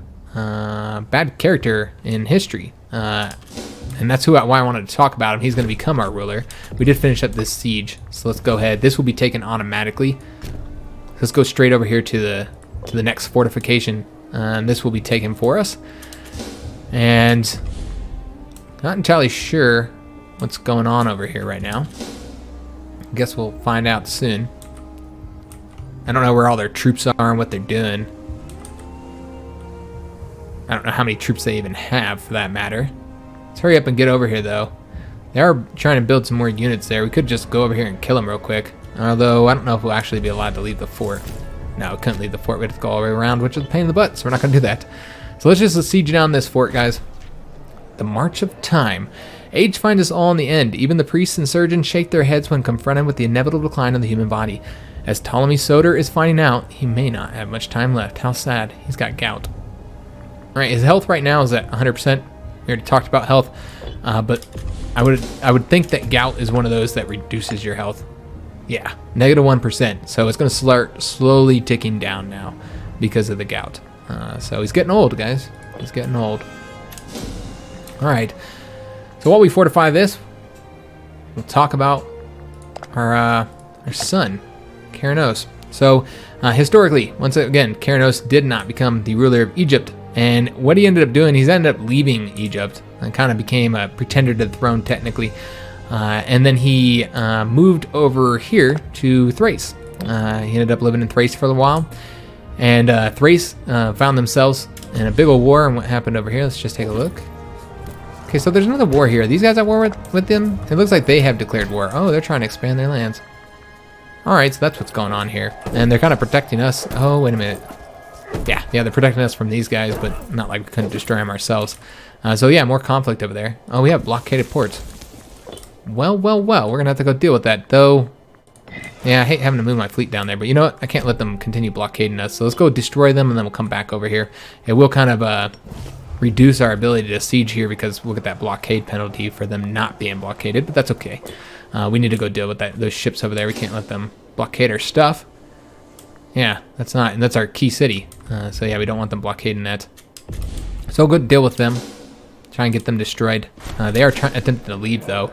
[SPEAKER 1] character in history. And that's why I wanted to talk about him. He's going to become our ruler. We did finish up this siege, so let's go ahead. This will be taken automatically. Let's go straight over here to the next fortification, and this will be taken for us. And not entirely sure what's going on over here right now. Guess we'll find out soon. I don't know where all their troops are and what they're doing. I don't know how many troops they even have, for that matter. Let's hurry up and get over here, though. They are trying to build some more units there. We could just go over here and kill them real quick. Although, I don't know if we'll actually be allowed to leave the fort. No, we couldn't leave the fort. We have to go all the way around, which is a pain in the butt, so we're not going to do that. So let's just siege down this fort, guys. The March of Time. Age finds us all in the end. Even the priests and surgeons shake their heads when confronted with the inevitable decline of the human body. As Ptolemy Soter is finding out, he may not have much time left. How sad. He's got gout. Alright, his health right now is at 100%. We already talked about health, but I would think that gout is one of those that reduces your health. Yeah, -1%. So it's going to start slowly ticking down now because of the gout. So he's getting old, guys. He's getting old. Alright, so while we fortify this, we'll talk about our son, Keranos. So historically, once again, Keranos did not become the ruler of Egypt. And what he ended up doing, he's ended up leaving Egypt and kind of became a pretender to the throne technically. And then he moved over here to Thrace. He ended up living in Thrace for a while. And Thrace found themselves in a big old war. And what happened over here, let's just take a look. Okay, so there's another war here. Are these guys at war with them? It looks like they have declared war. Oh, they're trying to expand their lands. All right, so that's what's going on here. And they're kind of protecting us. Oh, wait a minute. Yeah, they're protecting us from these guys, but not like we couldn't destroy them ourselves. So yeah, more conflict over there. Oh, we have blockaded ports. Well, we're gonna have to go deal with that, though. Yeah, I hate having to move my fleet down there, but you know what? I can't let them continue blockading us, so let's go destroy them, and then we'll come back over here. It will kind of reduce our ability to siege here, because we'll get that blockade penalty for them not being blockaded, but that's okay. We need to go deal with those ships over there. We can't let them blockade our stuff. Yeah, that's our key city. So yeah, we don't want them blockading that. So go deal with them. Try and get them destroyed. They are attempting to leave, though.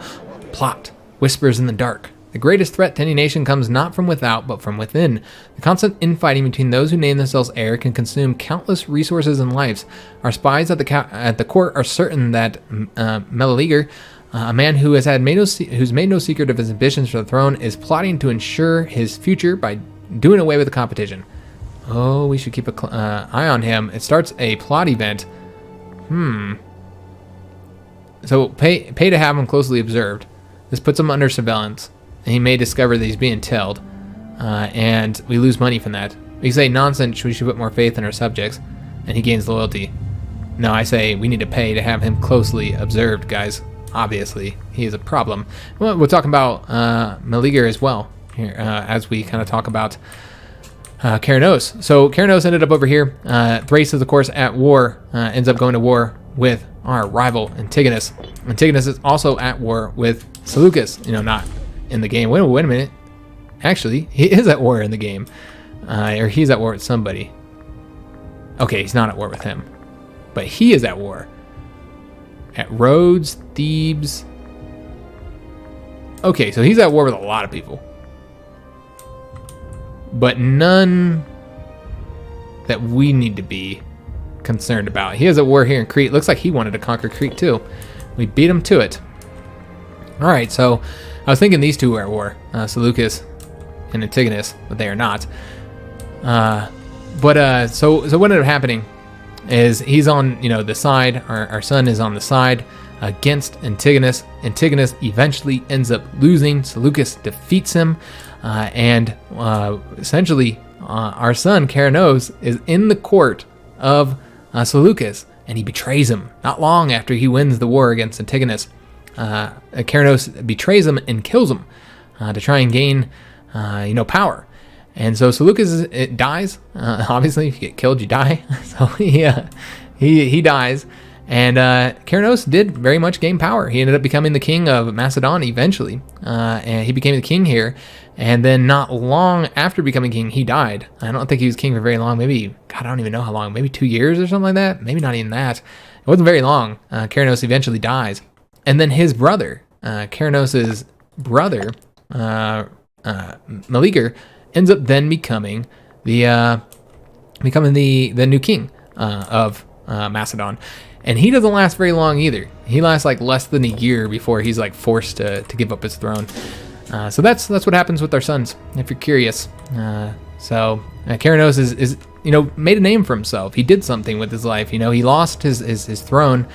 [SPEAKER 1] Plot. Whispers in the dark. The greatest threat to any nation comes not from without, but from within. The constant infighting between those who name themselves heir can consume countless resources and lives. Our spies at the court are certain that Meleager, a man who has who's made no secret of his ambitions for the throne, is plotting to ensure his future by doing away with the competition. Oh, we should keep an eye on him. It starts a plot event. So pay to have him closely observed. This puts him under surveillance, and he may discover that he's being tailed, and we lose money from that. We say nonsense, we should put more faith in our subjects, and he gains loyalty. No, I say we need to pay to have him closely observed, guys. Obviously, he is a problem. We'll talk about Meleager as well here, as we kind of talk about Keranos. So Keranos ended up over here. Thrace is, of course, at war, ends up going to war with our rival, Antigonus. Antigonus is also at war with Seleucus, not in the game. Wait a minute. Actually, he is at war in the game. Or he's at war with somebody. Okay, he's not at war with him. But he is at war. At Rhodes, Thebes. Okay, so he's at war with a lot of people. But none that we need to be concerned about. He is at war here in Crete. Looks like he wanted to conquer Crete too. We beat him to it. All right, so I was thinking these two are at war, Seleucus and Antigonus, but they are not. So what ended up happening is he's on the side. Our son is on the side against Antigonus. Antigonus eventually ends up losing. Seleucus defeats him. And essentially, our son, Keranos, is in the court of Seleucus, and he betrays him not long after he wins the war against Antigonus. Keranos betrays him and kills him to try and gain, power. And so Seleucus dies. Obviously, if you get killed, you die. So he dies. And Keranos did very much gain power. He ended up becoming the king of Macedon eventually. And he became the king here. And then not long after becoming king, he died. I don't think he was king for very long. Maybe, God, I don't even know how long. Maybe 2 years or something like that. Maybe not even that. It wasn't very long. Keranos eventually dies. And then his brother, Keranos' brother, Meleager, ends up then becoming the new king of Macedon. And he doesn't last very long either. He lasts like less than a year before he's like forced to give up his throne. So that's what happens with our sons, if you're curious. Keranos is made a name for himself. He did something with his life. He lost his throne,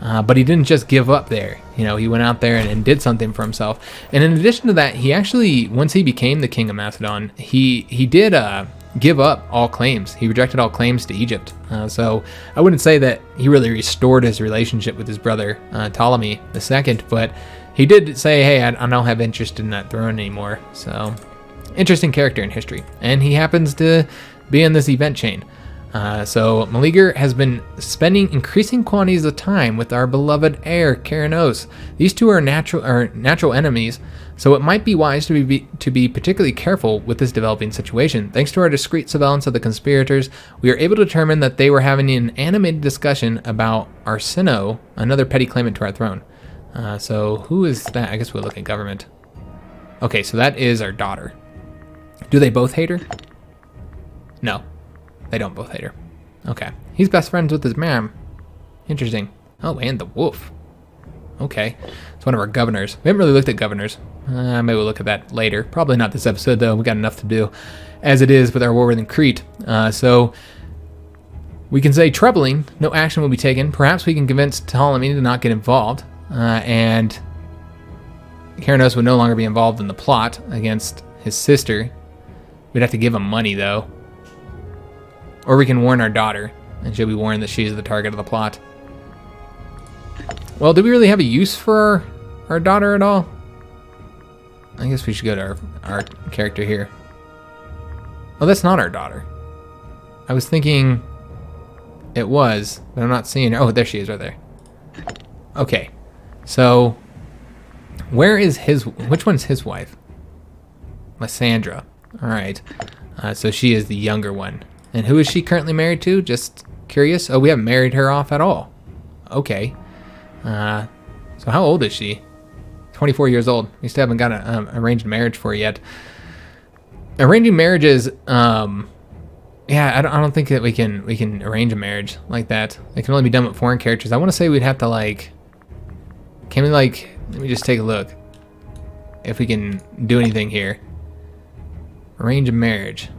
[SPEAKER 1] but he didn't just give up there. He went out there and did something for himself. And in addition to that, he actually, once he became the king of Macedon, he did give up all claims. He rejected all claims to Egypt. So I wouldn't say that he really restored his relationship with his brother Ptolemy II, but he did say, hey, I don't have interest in that throne anymore. So interesting character in history. And he happens to be in this event chain. So Meleager has been spending increasing quantities of time with our beloved heir, Keranos. These two are natural enemies, so it might be wise to be particularly careful with this developing situation. Thanks to our discreet surveillance of the conspirators, we are able to determine that they were having an animated discussion about Arsinoe, another petty claimant to our throne. So who is that? I guess we'll look at government. Okay, so that is our daughter. Do they both hate her? No. They don't both hate her. Okay. He's best friends with his mom. Interesting. Oh, and the wolf. Okay. It's one of our governors. We haven't really looked at governors. Maybe we'll look at that later. Probably not this episode, though. We got enough to do as it is with our war within Crete. So we can say troubling. No action will be taken. Perhaps we can convince Ptolemy to not get involved. And Keranos would no longer be involved in the plot against his sister. We'd have to give him money, though. Or we can warn our daughter, and she'll be warned that she's the target of the plot. Well, do we really have a use for our daughter at all? I guess we should go to our character here. Oh, that's not our daughter. I was thinking it was, but I'm not seeing her. Oh, there she is right there. Okay, so where is which one's his wife? Lysandra. All right, so she is the younger one. And who is she currently married to? Just curious. Oh, we haven't married her off at all. Okay. So how old is she? 24 years old. We still haven't got an arranged marriage for her yet. Arranging marriages, yeah, I don't think that we can arrange a marriage like that. It can only be done with foreign characters. I want to say we'd have to can we let me just take a look if we can do anything here. Arrange a marriage.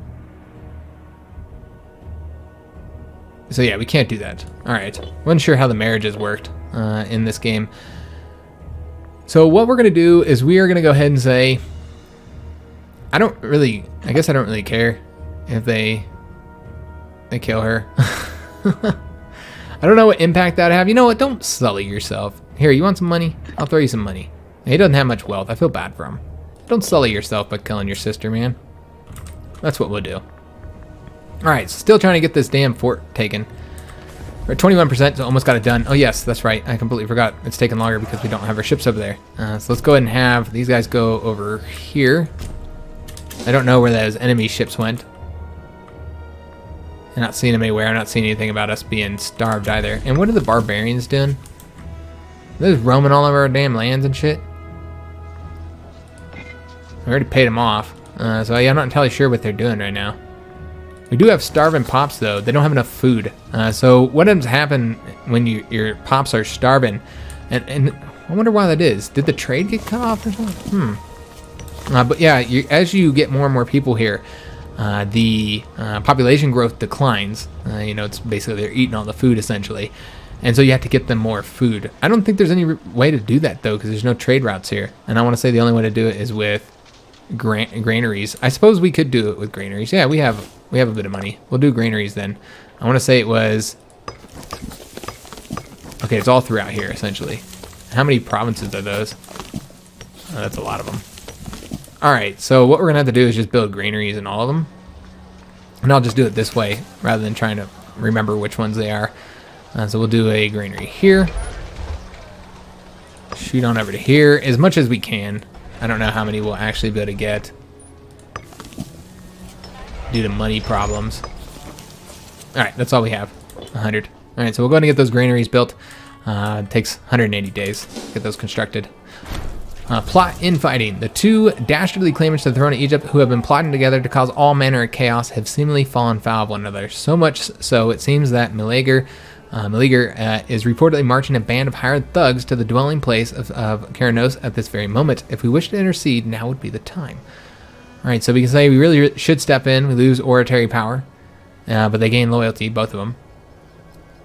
[SPEAKER 1] So yeah, we can't do that. All right. Wasn't sure how the marriages worked in this game. So what we're going to do is we are going to go ahead and say, I guess I don't really care if they kill her. I don't know what impact that would have. You know what? Don't sully yourself. Here, you want some money? I'll throw you some money. He doesn't have much wealth. I feel bad for him. Don't sully yourself by killing your sister, man. That's what we'll do. Alright, so still trying to get this damn fort taken. We're at 21%, so almost got it done. Oh yes, that's right. I completely forgot. It's taking longer because we don't have our ships over there. So let's go ahead and have these guys go over here. I don't know where those enemy ships went. I'm not seeing them anywhere. I'm not seeing anything about us being starved either. And what are the barbarians doing? They're just roaming all over our damn lands and shit. I already paid them off. So yeah, I'm not entirely sure what they're doing right now. We do have starving pops though. They don't have enough food. So what ends happen when your pops are starving? And I wonder why that is. Did the trade get cut off or something? But yeah, as you get more and more people here, the population growth declines. You know, it's basically they're eating all the food essentially. And so you have to get them more food. I don't think there's any way to do that though, because there's no trade routes here. And I want to say the only way to do it is with granaries. I suppose we could do it with granaries. Yeah, we have a bit of money. We'll do granaries then. I want to say it was... Okay, it's all throughout here essentially. How many provinces are those? Oh, that's a lot of them. Alright, so what we're going to have to do is just build granaries in all of them. And I'll just do it this way rather than trying to remember which ones they are. So we'll do a granary here. Shoot on over to here as much as we can. I don't know how many we'll actually be able to get due to money problems. Alright, that's all we have. 100. Alright, so we'll go ahead and get those granaries built. It takes 180 days to get those constructed. Plot infighting. The two dastardly claimants to the throne of Egypt who have been plotting together to cause all manner of chaos have seemingly fallen foul of one another. So much so, it seems that Meleager is reportedly marching a band of hired thugs to the dwelling place of Keranos at this very moment. If we wish to intercede, now would be the time. Alright, so we can say we really should step in. We lose oratory power, but they gain loyalty, both of them.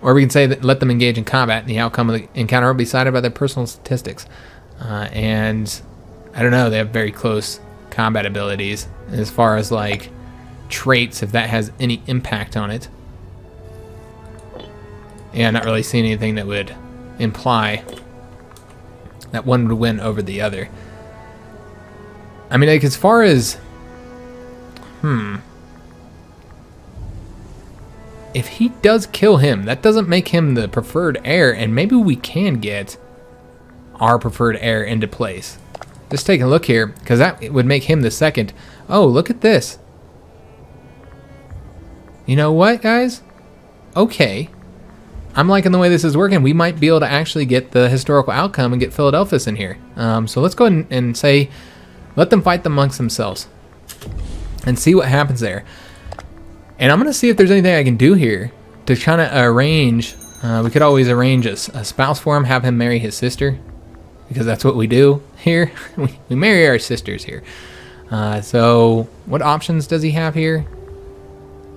[SPEAKER 1] Or we can say that let them engage in combat, and the outcome of the encounter will be decided by their personal statistics. And I don't know, they have very close combat abilities as far as like traits, if that has any impact on it. Yeah, not really seeing anything that would imply that one would win over the other. I mean, like as far as if he does kill him, that doesn't make him the preferred heir, and maybe we can get our preferred heir into place. Just take a look here, because that would make him the second. Oh, look at this. You know what, guys? Okay. I'm liking the way this is working. We might be able to actually get the historical outcome and get Philadelphus in here. So let's go ahead and say, let them fight amongst themselves and see what happens there. And I'm going to see if there's anything I can do here to kind of arrange. We could always arrange a spouse for him, have him marry his sister, because that's what we do here. We marry our sisters here. So what options does he have here?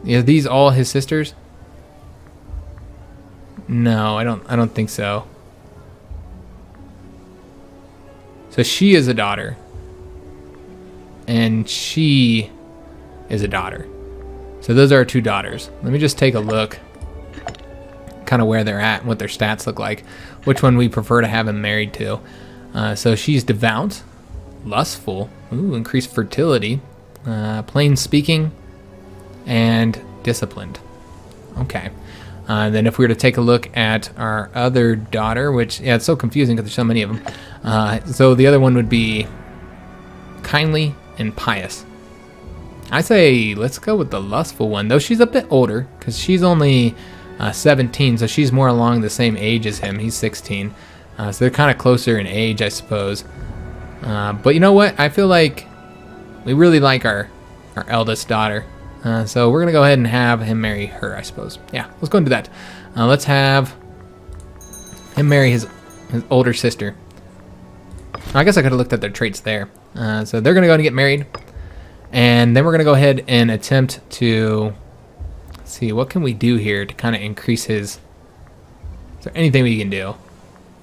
[SPEAKER 1] Are these all his sisters? No, I don't think so. So she is a daughter. And she is a daughter. So those are our two daughters. Let me just take a look kind of where they're at and what their stats look like. Which one we prefer to have him married to. So she's devout, lustful, increased fertility, plain speaking, and disciplined. Okay. Then if we were to take a look at our other daughter, which, yeah, it's so confusing because there's so many of them. So the other one would be kindly and pious. I say let's go with the lustful one, though she's a bit older because she's only 17, so she's more along the same age as him. He's 16. So they're kind of closer in age, I suppose. But you know what? I feel like we really like our eldest daughter. So we're going to go ahead and have him marry her, I suppose. Yeah, let's go and do that. Let's have him marry his older sister. I guess I could have looked at their traits there. So they're going to go and get married. And then we're going to go ahead and attempt to... Let's see, what can we do here to kind of increase his... Is there anything we can do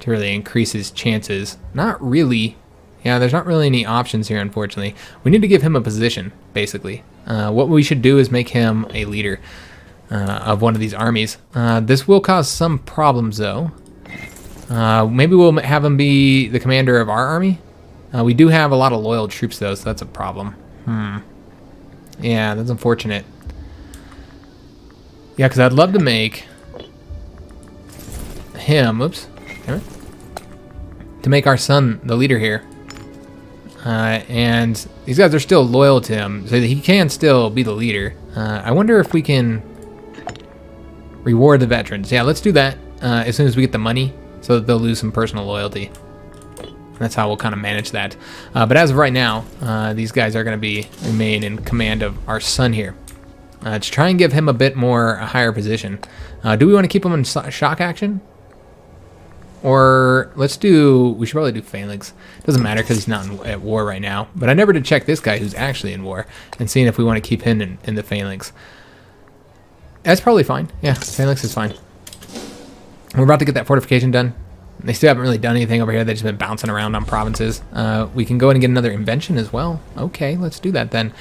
[SPEAKER 1] to really increase his chances? Not really. Yeah, there's not really any options here, unfortunately. We need to give him a position, basically. What we should do is make him a leader of one of these armies. This will cause some problems, though. Maybe we'll have him be the commander of our army. We do have a lot of loyal troops, though, so that's a problem. Yeah, that's unfortunate. Yeah, because I'd love to make him, oops, damn it, to make our son the leader here. And these guys are still loyal to him, so that he can still be the leader. I wonder if we can reward the veterans. Yeah, let's do that as soon as we get the money, so that they'll lose some personal loyalty. That's how we'll kind of manage that. But as of right now, these guys are going to remain in command of our son here. To try and give him a bit more, a higher position. Do we want to keep him in shock action? Or we should probably do phalanx. Doesn't matter because he's not at war right now. But I never did check this guy who's actually in war and seeing if we want to keep him in the phalanx. That's probably fine. Yeah, phalanx is fine. We're about to get that fortification done. They still haven't really done anything over here. They've just been bouncing around on provinces. We can go in and get another invention as well. Okay, let's do that then.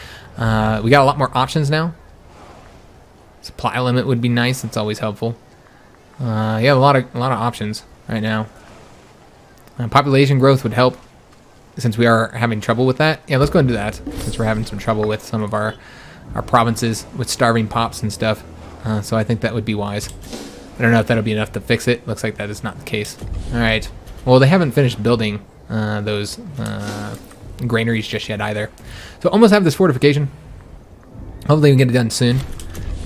[SPEAKER 1] We got a lot more options now. Supply limit would be nice. It's always helpful. Yeah, a lot of options right now. Population growth would help since we are having trouble with that. Yeah, let's go and do that since we're having some trouble with some of our provinces with starving pops and stuff. So I think that would be wise. I don't know if that'll be enough to fix it. Looks like that is not the case. All right. Well, they haven't finished building those granaries just yet either. So almost have this fortification. Hopefully we can get it done soon.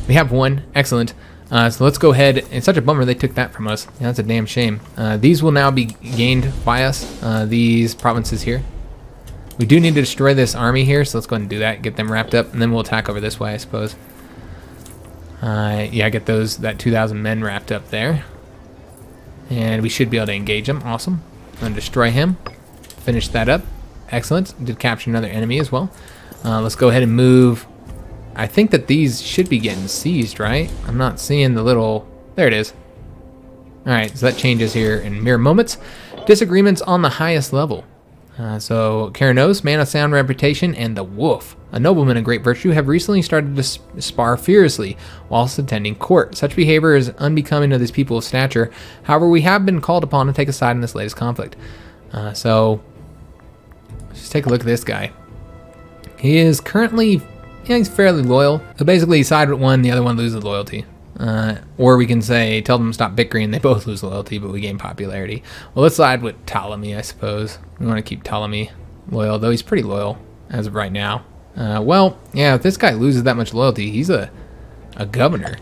[SPEAKER 1] We have one. Excellent. So let's go ahead. It's such a bummer they took that from us. Yeah, that's a damn shame. These will now be gained by us, these provinces here. We do need to destroy this army here, so let's go ahead and do that. Get them wrapped up, and then we'll attack over this way, I suppose. Yeah, get that 2,000 men wrapped up there. And we should be able to engage them. Awesome. I'm going to destroy him. Finish that up. Excellent. Did capture another enemy as well. Let's go ahead and move. I think that these should be getting seized, right? I'm not seeing the little... There it is. Alright, so that changes here in mere moments. Disagreements on the highest level. So, Keranos, man of sound reputation, and the Wolf, a nobleman of great virtue, have recently started to spar furiously whilst attending court. Such behavior is unbecoming of these people of stature. However, we have been called upon to take a side in this latest conflict. So, let's just take a look at this guy. He is currently... Yeah, he's fairly loyal. So basically, you side with one, the other one loses loyalty. Or we can say, tell them to stop bickering, they both lose loyalty, but we gain popularity. Well, let's side with Ptolemy, I suppose. We want to keep Ptolemy loyal, though he's pretty loyal as of right now. Well, yeah, if this guy loses that much loyalty, he's a governor.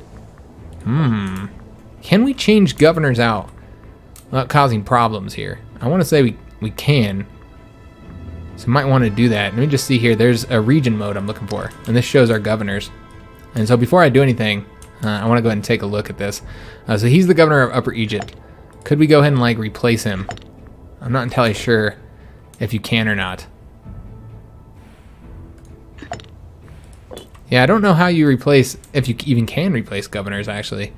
[SPEAKER 1] Can we change governors out without causing problems here? I want to say we can. So might want to do that. Let me just see here. There's a region mode I'm looking for, and this shows our governors. And so before I do anything, I want to go ahead and take a look at this. So he's the governor of Upper Egypt. Could we go ahead and like replace him? I'm not entirely sure if you can or not. Yeah, I don't know how you replace, if you even can replace governors actually.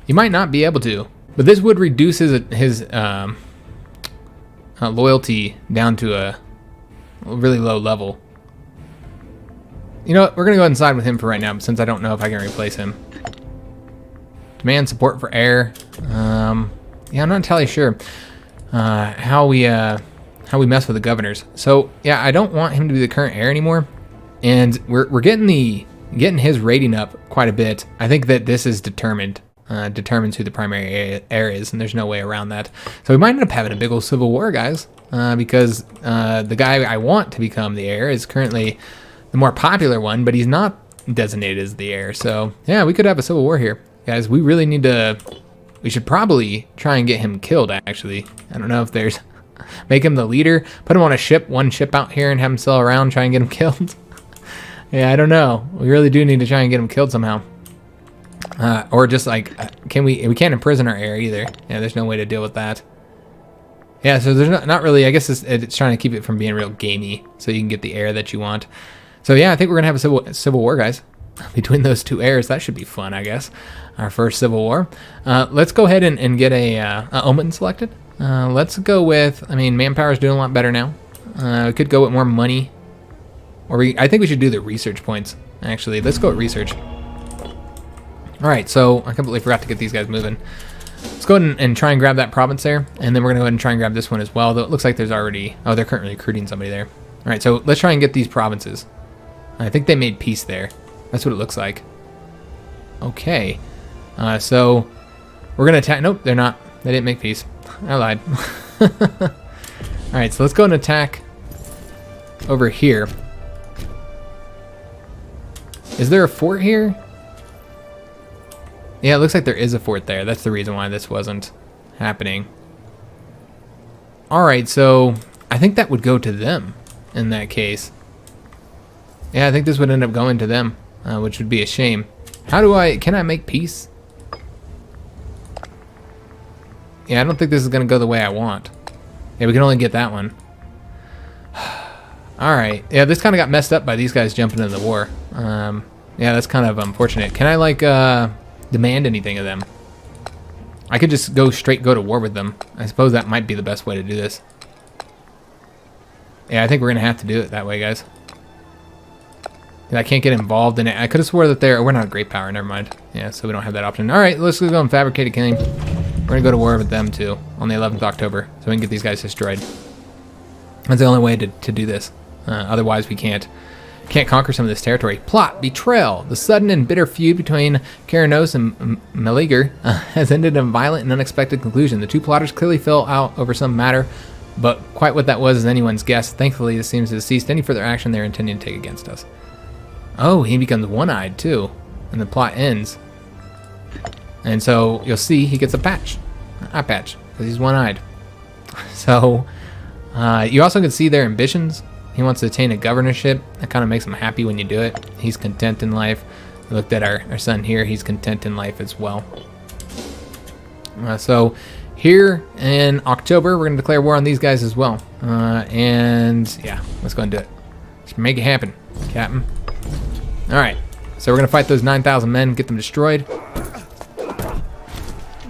[SPEAKER 1] You might not be able to, but this would reduce his loyalty down to a really low level. You know what? We're going to go ahead and side with him for right now, since I don't know if I can replace him. Demand support for air. Yeah, I'm not entirely sure how we mess with the governors. So, yeah, I don't want him to be the current heir anymore. And we're getting his rating up quite a bit. I think that this is determines who the primary heir is, and there's no way around that. So we might end up having a big old civil war, guys, because the guy I want to become the heir is currently the more popular one, but he's not designated as the heir. So yeah, we could have a civil war here, guys. We really need to. We should probably try and get him killed. Actually, I don't know if there's make him the leader, put him on a ship, one ship out here, and have him sail around, try and get him killed. Yeah, I don't know. We really do need to try and get him killed somehow. Or just like, we can't imprison our heir either. Yeah, there's no way to deal with that. Yeah, so there's not really, I guess it's trying to keep it from being real gamey, so you can get the heir that you want. So yeah, I think we're gonna have a civil war, guys, between those two heirs. That should be fun, I guess. Our first civil war. Let's go ahead and get a omen selected. Let's go with, I mean, manpower's doing a lot better now. We could go with more money. Or I think we should do the research points, actually. Let's go with research. Alright, so I completely forgot to get these guys moving. Let's go ahead and try and grab that province there, and then we're going to go ahead and try and grab this one as well, though it looks like there's already... Oh, they're currently recruiting somebody there. Alright, so let's try and get these provinces. I think they made peace there. That's what it looks like. Okay. So we're going to attack. Nope, they're not. They didn't make peace. I lied. Alright, so let's go and attack over here. Is there a fort here? Yeah, it looks like there is a fort there. That's the reason why this wasn't happening. Alright, so I think that would go to them in that case. Yeah, I think this would end up going to them, which would be a shame. Can I make peace? Yeah, I don't think this is going to go the way I want. Yeah, we can only get that one. Alright, yeah, this kind of got messed up by these guys jumping into the war. Yeah, that's kind of unfortunate. Can I, like, demand anything of them? I could just go to war with them. I suppose that might be the best way to do this. Yeah, I think we're going to have to do it that way, guys. I can't get involved in it. I could have swore that we're not a great power, never mind. Yeah, so we don't have that option. Alright, let's go and fabricate a king. We're going to go to war with them, too, on the 11th of October, so we can get these guys destroyed. That's the only way to do this. Otherwise, we can't conquer some of this territory. Plot, betrayal. The sudden and bitter feud between Keranos and Meleager has ended in a violent and unexpected conclusion. The two plotters clearly fell out over some matter, but quite what that was is anyone's guess. Thankfully, this seems to have ceased any further action they're intending to take against us. Oh, he becomes one-eyed, too, and the plot ends. And so, you'll see he gets a patch. Eye patch, because he's one-eyed. So, you also can see their ambitions. He wants to attain a governorship. That kind of makes him happy when you do it. He's content in life. We looked at our son here. He's content in life as well. So here in October, we're going to declare war on these guys as well. And yeah, let's go and do it. Let's make it happen, Captain. All right. So we're going to fight those 9,000 men, get them destroyed.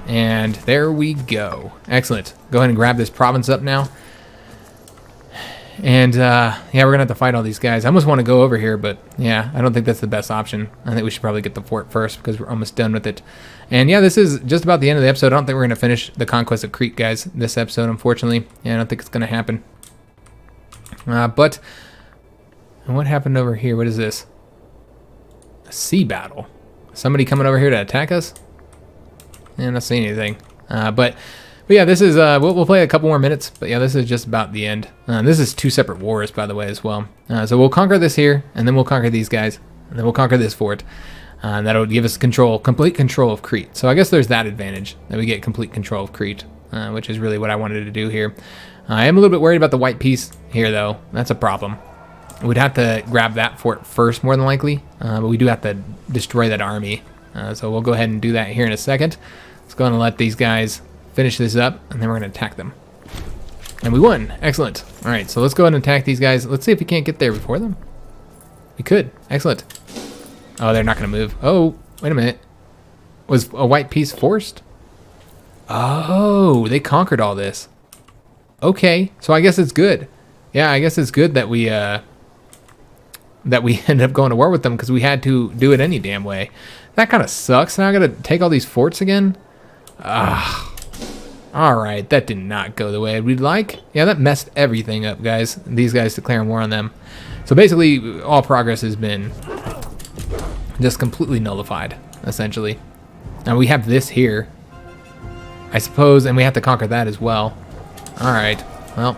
[SPEAKER 1] And there we go. Excellent. Go ahead and grab this province up now. And, yeah, we're going to have to fight all these guys. I almost want to go over here, but, yeah, I don't think that's the best option. I think we should probably get the fort first because we're almost done with it. And, yeah, this is just about the end of the episode. I don't think we're going to finish the conquest of Crete, guys, this episode, unfortunately. Yeah, I don't think it's going to happen. But what happened over here? What is this? A sea battle. Somebody coming over here to attack us? Yeah, I'm not seeing anything. But yeah, this is, we'll play a couple more minutes, but yeah, this is just about the end. This is 2 separate wars, by the way, as well. So we'll conquer this here, and then we'll conquer these guys, and then we'll conquer this fort. And that'll give us complete control of Crete. So I guess there's that advantage, that we get complete control of Crete, which is really what I wanted to do here. I am a little bit worried about the white piece here, though. That's a problem. We'd have to grab that fort first, more than likely, but we do have to destroy that army. So we'll go ahead and do that here in a second. Let's go and let these guys finish this up, and then we're going to attack them. And we won. Excellent. All right, so let's go ahead and attack these guys. Let's see if we can't get there before them. We could. Excellent. Oh, they're not going to move. Oh, wait a minute. Was a white piece forced? Oh, they conquered all this. Okay, so I guess it's good. Yeah, I guess it's good that we ended up going to war with them because we had to do it any damn way. That kind of sucks. Now I got to take all these forts again. Ah. Alright, that did not go the way we'd like. Yeah, that messed everything up, guys. These guys declaring war on them. So basically, all progress has been just completely nullified, essentially. Now we have this here, I suppose, and we have to conquer that as well. Alright, well,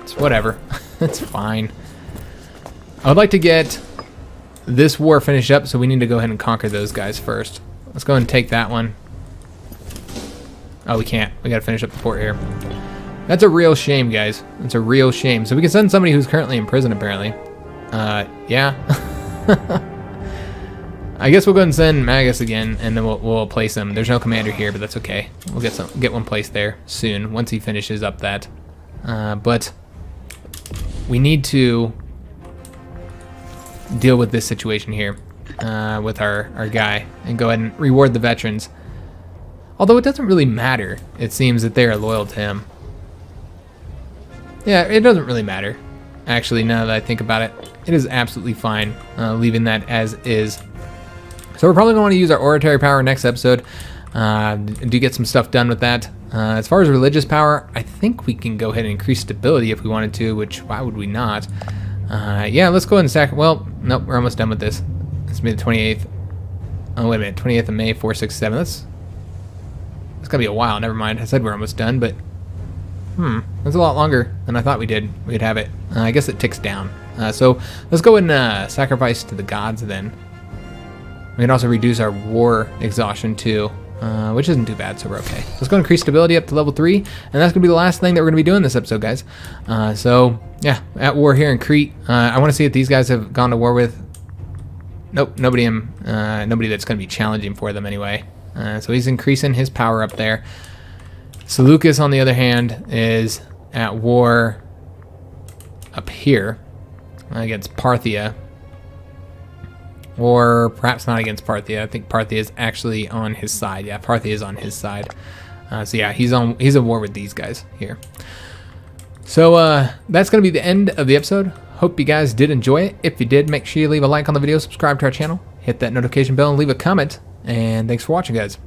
[SPEAKER 1] it's whatever. It's fine. I would like to get this war finished up, so we need to go ahead and conquer those guys first. Let's go ahead and take that one. Oh, we can't. We got to finish up the fort here. That's a real shame, guys. It's a real shame. So we can send somebody who's currently in prison, apparently. Yeah. I guess we'll go ahead and send Magus again, and then we'll place him. There's no commander here, but that's okay. We'll get one placed there soon once he finishes up that. But we need to deal with this situation here with our guy and go ahead and reward the veterans. Although it doesn't really matter, it seems that they are loyal to him. Yeah, it doesn't really matter. Actually, now that I think about it, it is absolutely fine leaving that as is. So we're probably going to want to use our oratory power next episode. Do get some stuff done with that. As far as religious power, I think we can go ahead and increase stability if we wanted to, which why would we not? Yeah, let's go ahead and stack. Well, nope, we're almost done with this. It's going to be the 28th. Oh, wait a minute. 20th of May, 467. That's going to be a while. Never mind. I said we're almost done, but... That's a lot longer than I thought we'd have it. I guess it ticks down. So let's go and sacrifice to the gods then. We can also reduce our war exhaustion too, which isn't too bad, so we're okay. Let's go and increase stability up to level 3, and that's going to be the last thing that we're going to be doing this episode, guys. So, yeah, at war here in Crete. I want to see if these guys have gone to war with... Nope, nobody that's going to be challenging for them anyway. So he's increasing his power up there. Seleucus, on the other hand, is at war up here against Parthia. Or perhaps not against Parthia. I think Parthia is actually on his side. Yeah, Parthia is on his side. So yeah, he's at war with these guys here. So that's going to be the end of the episode. Hope you guys did enjoy it. If you did, make sure you leave a like on the video, subscribe to our channel, hit that notification bell, and leave a comment. And thanks for watching, guys.